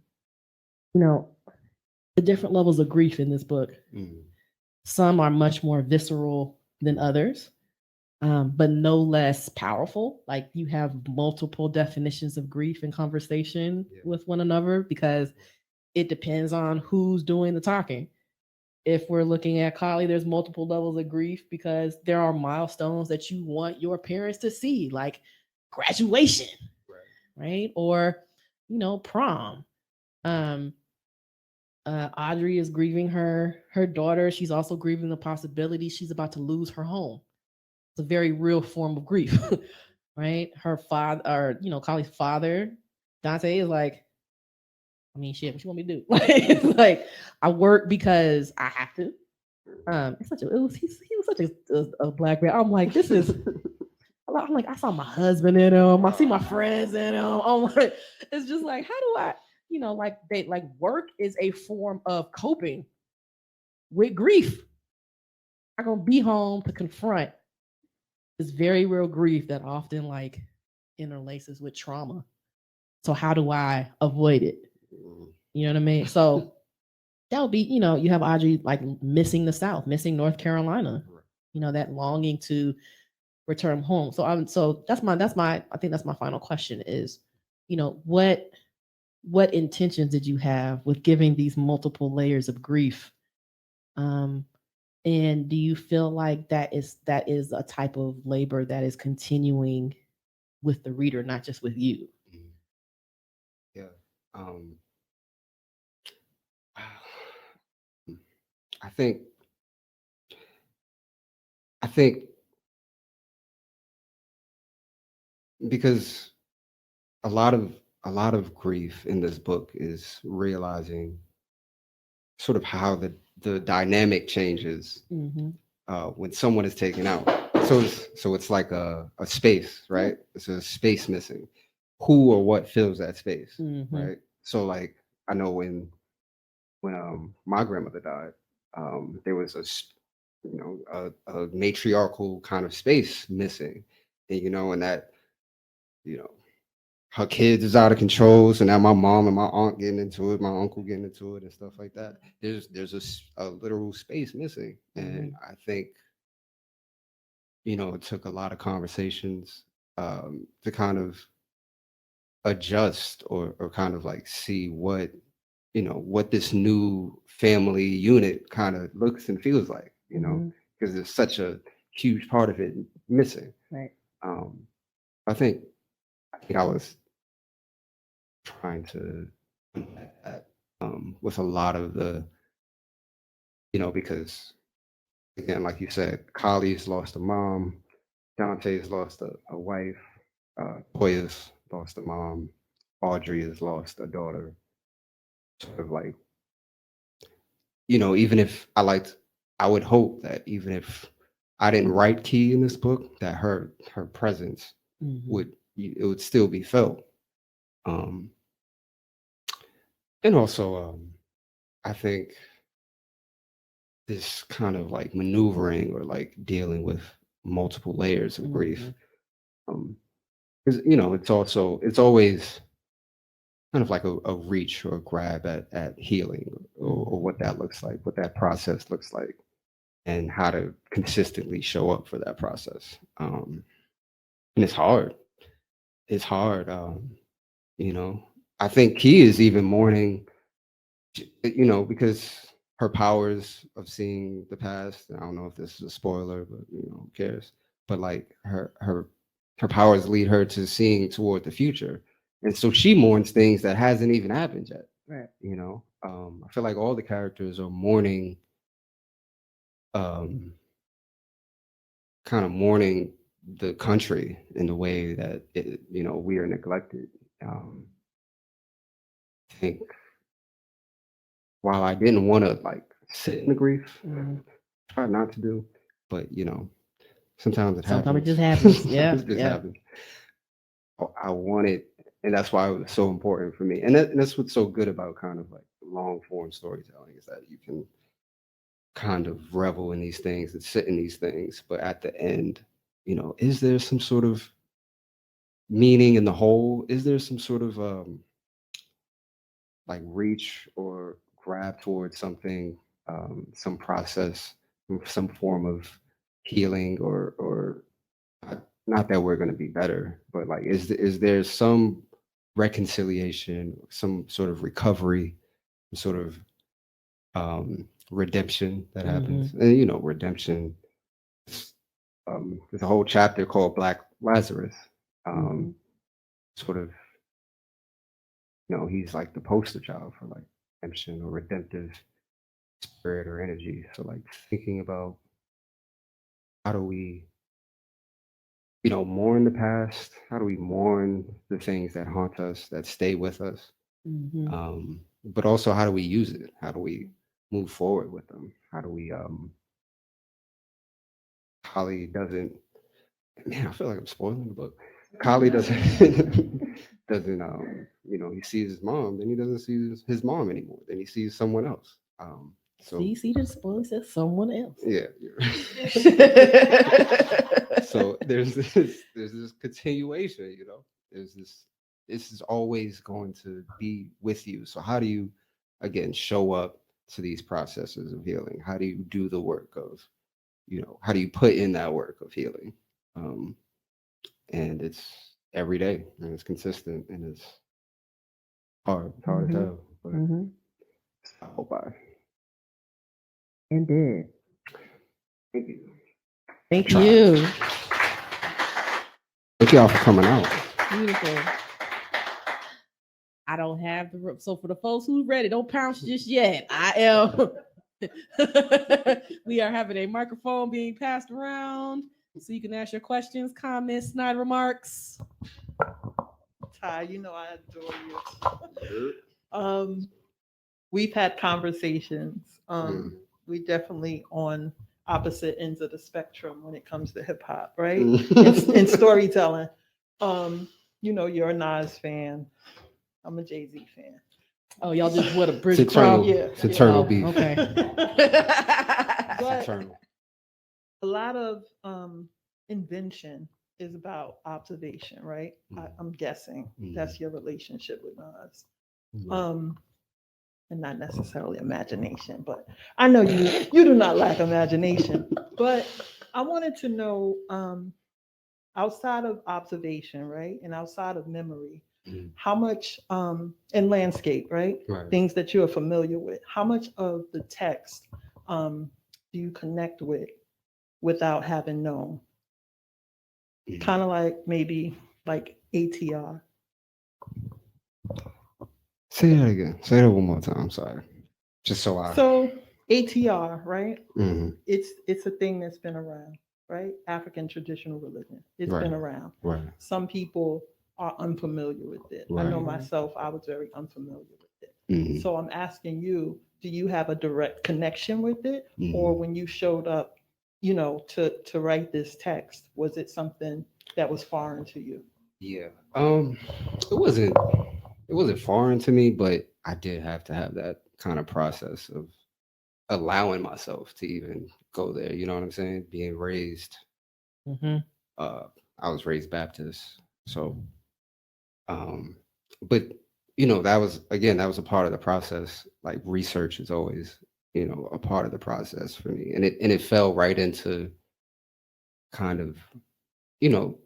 know, the different levels of grief in this book. Some are much more visceral than others, but no less powerful. Like, you have multiple definitions of grief in conversation with one another, because it depends on who's doing the talking. If we're looking at Kali, there's multiple levels of grief because there are milestones that you want your parents to see, like graduation, right? Or, you know, prom. Audrey is grieving her daughter. She's also grieving the possibility she's about to lose her home. It's a very real form of grief, right? Her father, or, you know, Kali's father, Dante, is like, I mean, shit, what you want me to do? Like, I work because I have to. He was such a black man. I'm like, this is. I'm like, I saw my husband in him. I see my friends in him. I'm like, it's just like, how do I, you know, like, work is a form of coping with grief. are gonna be home to confront this very real grief that often like interlaces with trauma. So how do I avoid it? You know what I mean? So that would be, you have Audrey like missing the South, missing North Carolina, that longing to return home. So that's my I think that's my final question is, what intentions did you have with giving these multiple layers of grief? Um, and do you feel like that is a type of labor that is continuing with the reader, not just with you? Yeah. Um, I think I think because a lot of grief in this book is realizing sort of how the dynamic changes Mm-hmm. when someone is taken out. So it's like a space, right? It's a space missing. Who or what fills that space, Mm-hmm. right? So like I know when my grandmother died, there was a matriarchal kind of space missing, and that you know her kids is out of control. So now my mom and my aunt getting into it, my uncle getting into it, and stuff like that. There's a literal space missing, and I think it took a lot of conversations to kind of adjust or kind of like see what this new family unit kind of looks and feels like, because there's such a huge part of it missing. Right. Um, I think I was trying to combat that with a lot of because again, like you said, Kali's lost a mom, Dante's lost a wife, Toya's lost a mom, Audrey has lost a daughter. Sort of like, even if I would hope that even if I didn't write Key in this book, that her presence it would still be felt. Um, and also, I think this kind of like maneuvering or like dealing with multiple layers of grief, because it's always kind of like a reach or a grab at healing or what that looks like, what that process looks like, and how to consistently show up for that process. And it's hard. It's hard. You know, I think Key is even mourning, because her powers of seeing the past. I don't know if this is a spoiler, but who cares? But like her powers lead her to seeing toward the future, and so she mourns things that hasn't even happened yet. Right. I feel like all the characters are mourning, um, kind of mourning the country in the way that we are neglected. I think while I didn't want to like sit in the grief, try not to do, but sometimes it happens. Sometimes it just happens. Yeah. It just happens. I wanted, and that's why it was so important for me. And that's what's so good about kind of like long form storytelling is that you can kind of revel in these things and sit in these things, but at the end, is there some sort of meaning in the whole? Is there some sort of like reach or grab towards something, some process, some form of healing, or not that we're going to be better, but like is there some reconciliation, some sort of recovery, sort of redemption that happens? And redemption. There's a whole chapter called Black Lazarus. Sort of, he's like the poster child for like redemption or redemptive spirit or energy. So like thinking about how do we, mourn the past? How do we mourn the things that haunt us, that stay with us? But also how do we use it? How do we move forward with them? How do we Holly doesn't, man, I feel like I'm spoiling the book. Kali doesn't doesn't he sees his mom, then he doesn't see his mom anymore. Then he sees someone else. So see the spoiler says someone else. yeah. So there's this continuation, you know. There's this is always going to be with you. So how do you again show up to these processes of healing? How do you do the work of, you know, how do you put in that work of healing? And it's every day and it's consistent and it's hard as hell. But I hope Indeed. thank you. Thank Try. you. Thank y'all for coming out. Beautiful. I don't have the room. So for the folks who's ready, don't pounce just yet. I am. We are having a microphone being passed around so you can ask your questions, comments, snide remarks. Ty, you know I adore you. We've had conversations. We definitely on opposite ends of the spectrum when it comes to hip hop, right? And storytelling. You know, you're a Nas fan. I'm a Jay-Z fan. Oh, y'all just what a bridge It's across. eternal. Yeah. It's eternal Oh, beef. okay. It's But eternal. a lot of invention is about observation, right? I'm guessing that's your relationship with Nas. And not necessarily imagination, but I know you do not lack imagination. But I wanted to know, outside of observation, right, and outside of memory, how much in landscape, right, things that you are familiar with, how much of the text do you connect with without having known? Kind of like maybe like ATR. Say that again. Say that one more time. I'm sorry. Just so I. So ATR, right? Mm-hmm. It's a thing that's been around, right? African traditional religion. It's been around. Right. Some people are unfamiliar with it. I know myself, I was very unfamiliar with it. So I'm asking you, do you have a direct connection with it? Or when you showed up, you know, to write this text, was it something that was foreign to you? Yeah. It wasn't foreign to me, but I did have to have that kind of process of allowing myself to even go there. You know what I'm saying? Being raised. I was raised Baptist, so. But you know, that was a part of the process. Like research is always, you know, a part of the process for me, and it fell right into kind of, you know,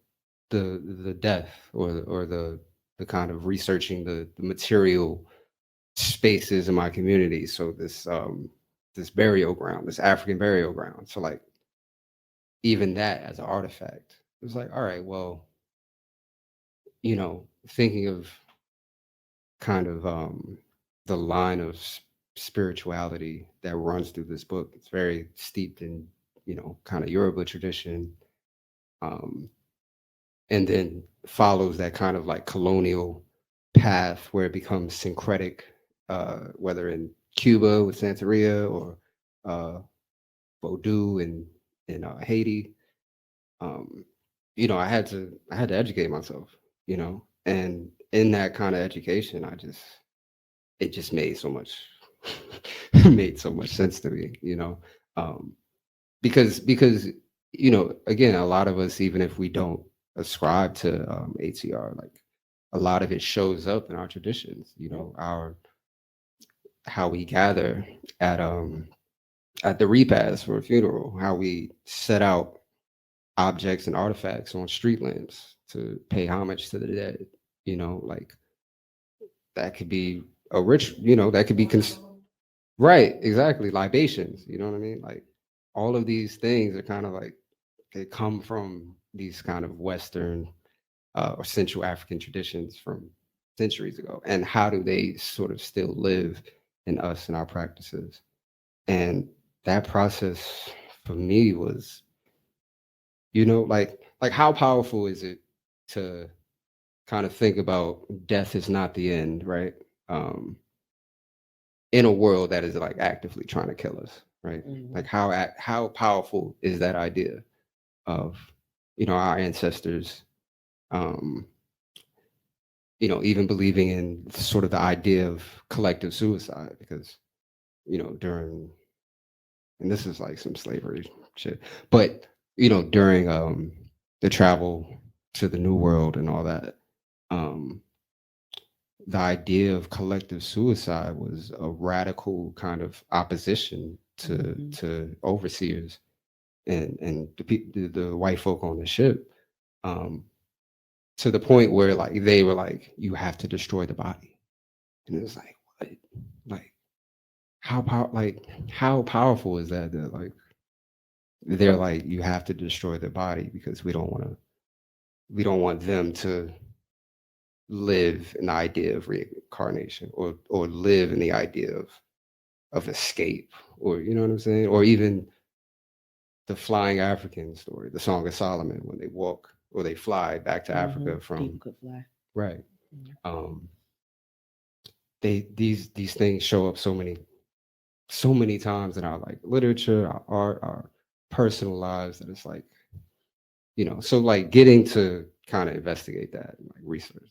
the death or the kind of researching the material spaces in my community. So this burial ground, this African burial ground. So like even that as an artifact, it was like, all right, well, you know, thinking of kind of the line of spirituality that runs through this book. It's very steeped in, you know, kind of Yoruba tradition. And then follows that kind of like colonial path where it becomes syncretic, whether in Cuba with Santeria or Vodou in Haiti. You know, I had to educate myself, you know, and in that kind of education, it just made so much made so much sense to me, you know, because you know, again, a lot of us, even if we don't ascribe to ATR, like a lot of it shows up in our traditions, you know, how we gather at the repast for a funeral, how we set out objects and artifacts on street lamps to pay homage to the dead, you know, like that could be a rich, you know, that could be right, exactly, libations, you know what I mean? Like all of these things are kind of like they come from these kind of Western or Central African traditions from centuries ago, and how do they sort of still live in us and our practices? And that process for me was, you know, like how powerful is it to kind of think about death is not the end, right? In a world that is like actively trying to kill us, right? Like how powerful is that idea of, you know, our ancestors, you know, even believing in sort of the idea of collective suicide, because, you know, during and this is like some slavery shit. But during the travel to the New World and all that, the idea of collective suicide was a radical kind of opposition to overseers and the white folk on the ship, to the point where like they were like, you have to destroy the body, and it was like, what, like how powerful is that? That like they're like, you have to destroy the body because we don't want them to live in the idea of reincarnation or live in the idea of escape, or you know what I'm saying, or even the flying African story, the Song of Solomon, when they walk or they fly back to Africa from People could fly. right. These things show up so many times in our like literature, our art, our personal lives, that it's like, so like getting to kind of investigate that and like research.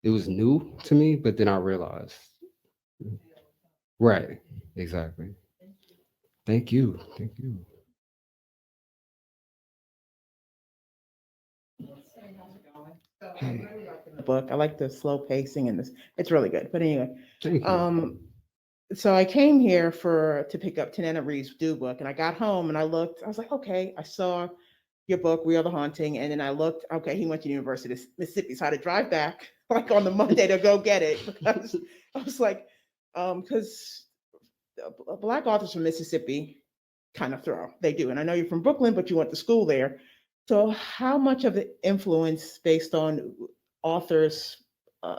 It was new to me, but then I realized, right, exactly. Thank you. Hey, The book. I like the slow pacing and this. It's really good. But anyway, thank you. so I came here to pick up Tanana Reed's Do book, and I got home and I looked. I was like, okay, I saw your book, We Are the Haunting, and then I looked. Okay, he went to the University of Mississippi, so I had to drive back like on the Monday to go get it because I was like, because Black authors from Mississippi kind of throw. They do, and I know you're from Brooklyn, but you went to school there. So, how much of the influence based on authors?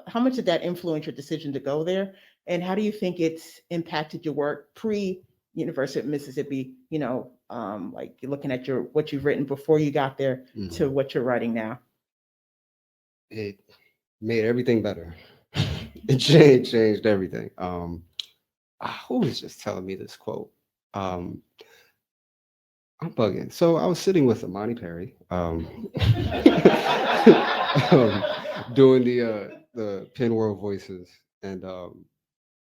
How much did that influence your decision to go there? And how do you think it's impacted your work pre University of Mississippi? Like you're looking at what you've written before you got there to what you're writing now. It made everything better. It changed everything. Who was just telling me this quote? I'm bugging. So I was sitting with Amani Perry, doing the Pen World Voices, and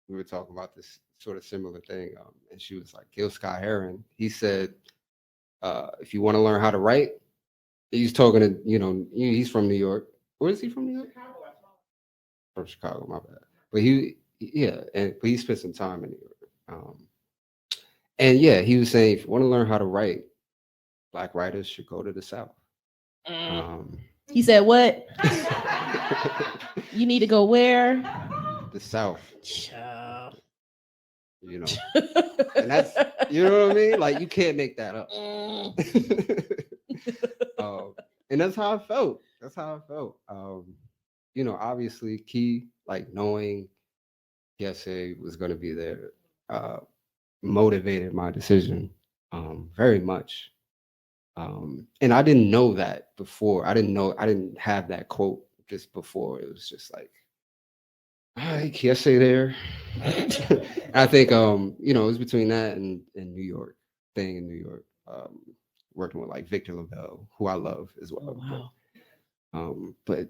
we were talking about this sort of similar thing. And she was like, Gil Scott Heron. He said, if you want to learn how to write, he's talking to, he's from New York. Where is he from, New York? From Chicago, my bad. But but he spent some time in New York. And yeah, he was saying, if you want to learn how to write, Black writers should go to the South. He said, what? You need to go where? The South. Child. And that's, you know what I mean? Like, you can't make that up. And that's how I felt. Obviously, key, like knowing PSA was going to be there, motivated my decision very much. And I didn't know that before. I didn't have that quote just before. It was just like, all right, PSA there. I think, it was between that and New York, thing in New York, working with like Victor LaBelle, who I love as well. Oh, wow. But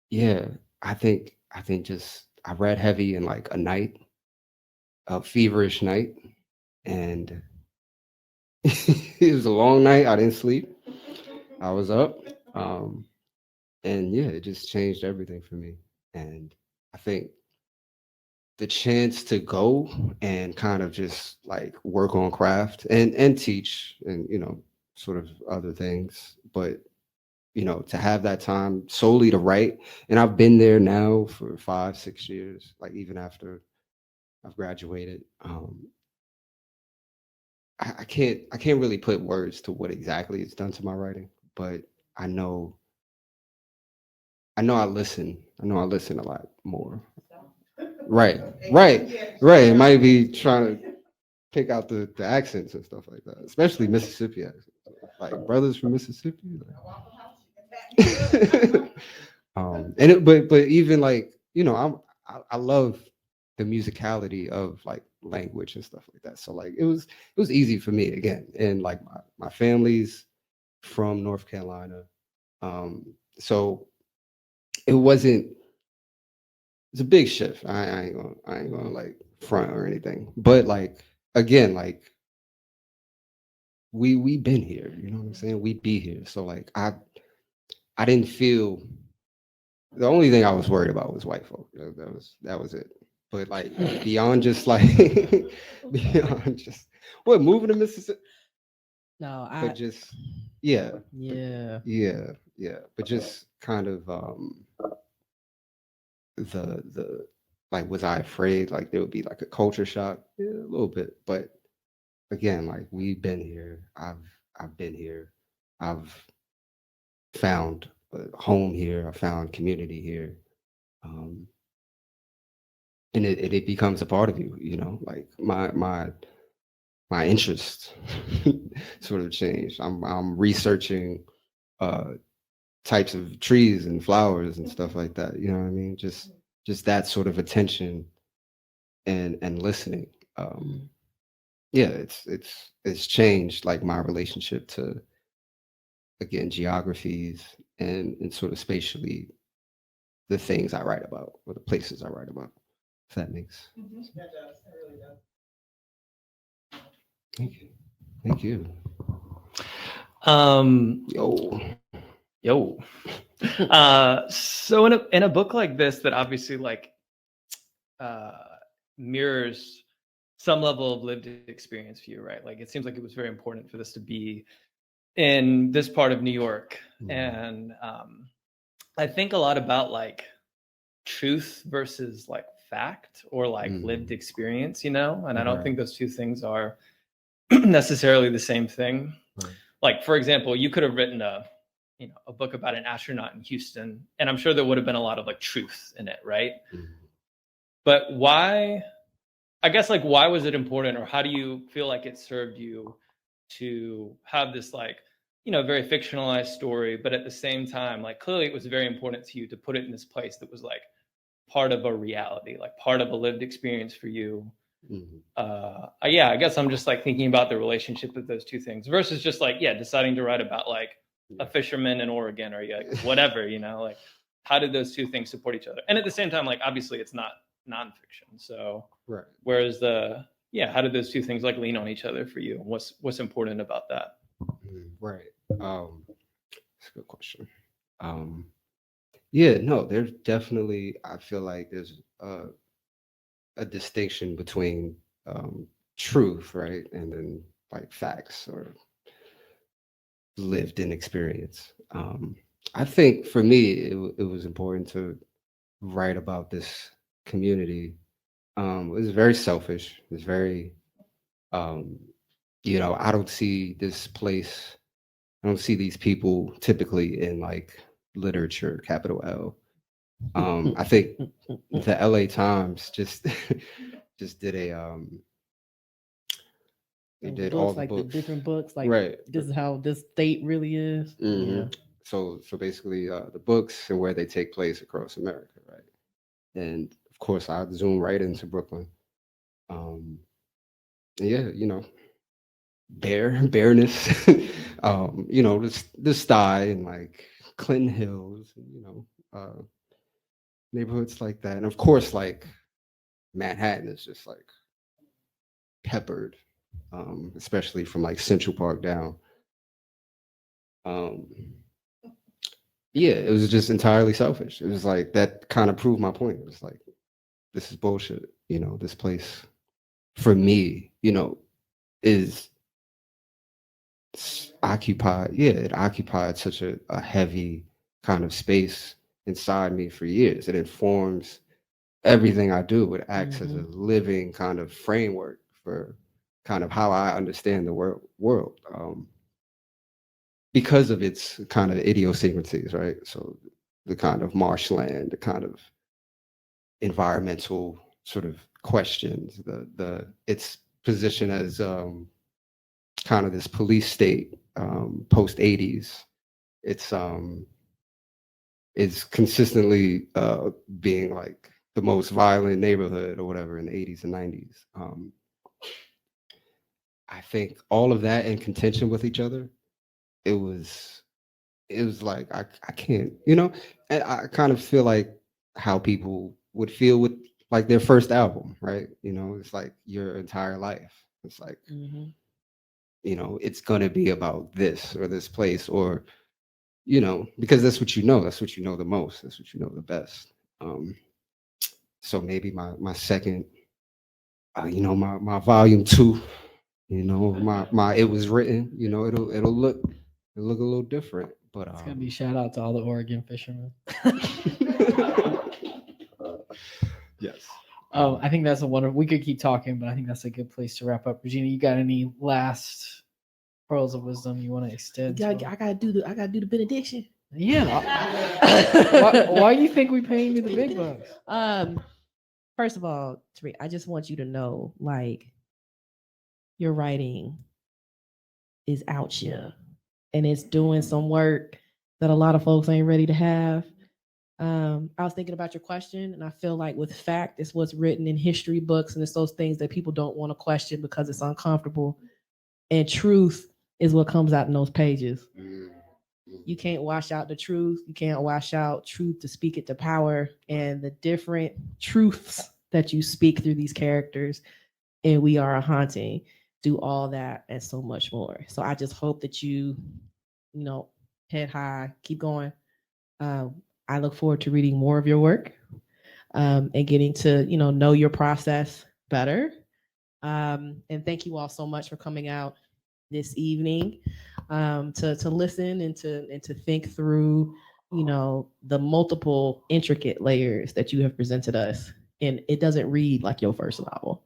yeah, I think just I read heavy in like a feverish night, and it was a long night. I didn't sleep. I was up, and yeah, it just changed everything for me. And I think the chance to go and kind of just like work on craft and teach and sort of other things, but to have that time solely to write. And I've been there now for 5-6 years, like even after I've graduated. I can't really put words to what exactly it's done to my writing, but I know I listen. I listen a lot more. Right. It might be trying to pick out the accents and stuff like that, especially Mississippi accents. Like brothers from Mississippi. But even like, I love the musicality of like language and stuff like that. So like it was easy for me again. And like my family's from North Carolina. So it's a big shift. I ain't gonna like front or anything. But like again, like we been here, you know what I'm saying? We be here. So like I didn't feel, the only thing I was worried about was white folk. That was it. But like beyond just like beyond just what moving to Mississippi, No, but just yeah, yeah. yeah. But just kind of the like, was I afraid like there would be like a culture shock? Yeah, a little bit. But again, like we've been here. I've been here. I've found a home here. I found community here. Um, and it becomes a part of you, you know, like my interest sort of changed. I'm researching uh types of trees and flowers and stuff like that, you know what I mean? Just that sort of attention and listening. Yeah, it's changed like my relationship to, again, geographies and sort of spatially the things I write about or the places I write about. If that makes sense. That does. That really does. Thank you. Thank you. Yo. Yo. So in a book like this that obviously like mirrors some level of lived experience for you, right? Like it seems like it was very important for this to be in this part of New York. And I think a lot about like truth versus like fact or like lived experience, you know? And I don't think those two things are necessarily the same thing. Right. Like, for example, you could have written a book about an astronaut in Houston, and I'm sure there would have been a lot of like truth in it, right? But why, I guess, like, why was it important, or how do you feel like it served you to have this like, very fictionalized story, but at the same time, like clearly it was very important to you to put it in this place that was like part of a reality, like part of a lived experience for you. Yeah, I guess I'm just like thinking about the relationship of those two things versus just like, deciding to write about like a fisherman in Oregon or like whatever, like how did those two things support each other? And at the same time, like obviously it's not nonfiction. So Right. whereas how did those two things like lean on each other for you? What's important about that? Right. That's a good question. Yeah, no, there's definitely, I feel like there's a distinction between truth, right, and then like facts or lived in experience. I think for me, it was important to write about this community. It was very selfish. It was very, I don't see this place. I don't see these people typically in like literature, capital L. I think the LA Times just did a they did all the like books. the different books, like Right. this is how this state really is. Yeah. So basically the books and where they take place across America, right? And of course I zoom right into Brooklyn. Yeah, bareness, the sty and like Clinton Hills, neighborhoods like that. And of course, like Manhattan is just like peppered, especially from like Central Park down. Yeah, it was just entirely selfish. It was like that kind of proved my point. It was like, this is bullshit. This place for me, is occupied. Yeah, it occupied such a heavy kind of space inside me for years. It informs everything I do. It acts as a living kind of framework for kind of how I understand the world. Because of its kind of idiosyncrasies, right? So the kind of marshland, the kind of environmental sort of questions, its position as kind of this police state post 80s. It's consistently being like the most violent neighborhood or whatever in the 80s and 90s. I think all of that in contention with each other, it was like I can't, and I kind of feel like how people would feel with like their first album, right? It's like your entire life. It's like, Mhm. it's going to be about this or this place, or, because that's what that's what you know the most, that's what you know the best. So maybe my second, my volume 2, my it was written, it'll look a little different, but It's gonna be shout out to all the Oregon fishermen. yes. I think that's a wonderful. We could keep talking, but I think that's a good place to wrap up. Regina, you got any last pearls of wisdom you want to extend? I gotta do the benediction. Yeah. why you think we paying you the big bucks? First of all, Tyriek, I just want you to know, like, your writing is out here, and it's doing some work that a lot of folks ain't ready to have. I was thinking about your question, and I feel like with fact, it's what's written in history books, and it's those things that people don't want to question because it's uncomfortable. And truth is what comes out in those pages. You can't wash out the truth. You can't wash out truth to speak it to power, and the different truths that you speak through these characters. And We Are a Haunting do all that and so much more. So I just hope that you head high, keep going. I look forward to reading more of your work, and getting to know your process better. And thank you all so much for coming out this evening, to listen and to think through the multiple intricate layers that you have presented us. And it doesn't read like your first novel.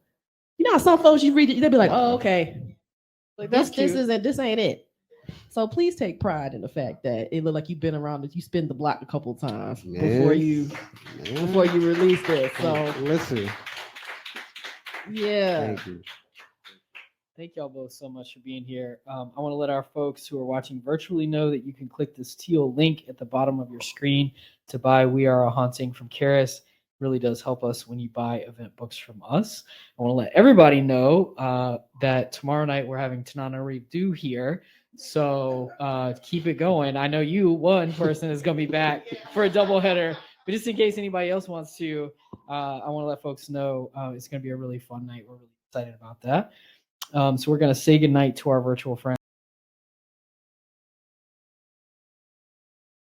How some folks you read it, they'll be like, oh, okay, Like this ain't it. So please take pride in the fact that it looked like you've been around, that you spin the block a couple of times before you release this. So listen. yeah. Thank you. Thank y'all both so much for being here. I want to let our folks who are watching virtually know that you can click this teal link at the bottom of your screen to buy We Are a Haunting from Charis. Really does help us when you buy event books from us. I want to let everybody know that tomorrow night we're having Tanana Redo here. So keep it going. I know one person is going to be back for a doubleheader, but just in case anybody else wants to, I want to let folks know it's going to be a really fun night. We're really excited about that. So we're going to say goodnight to our virtual friends.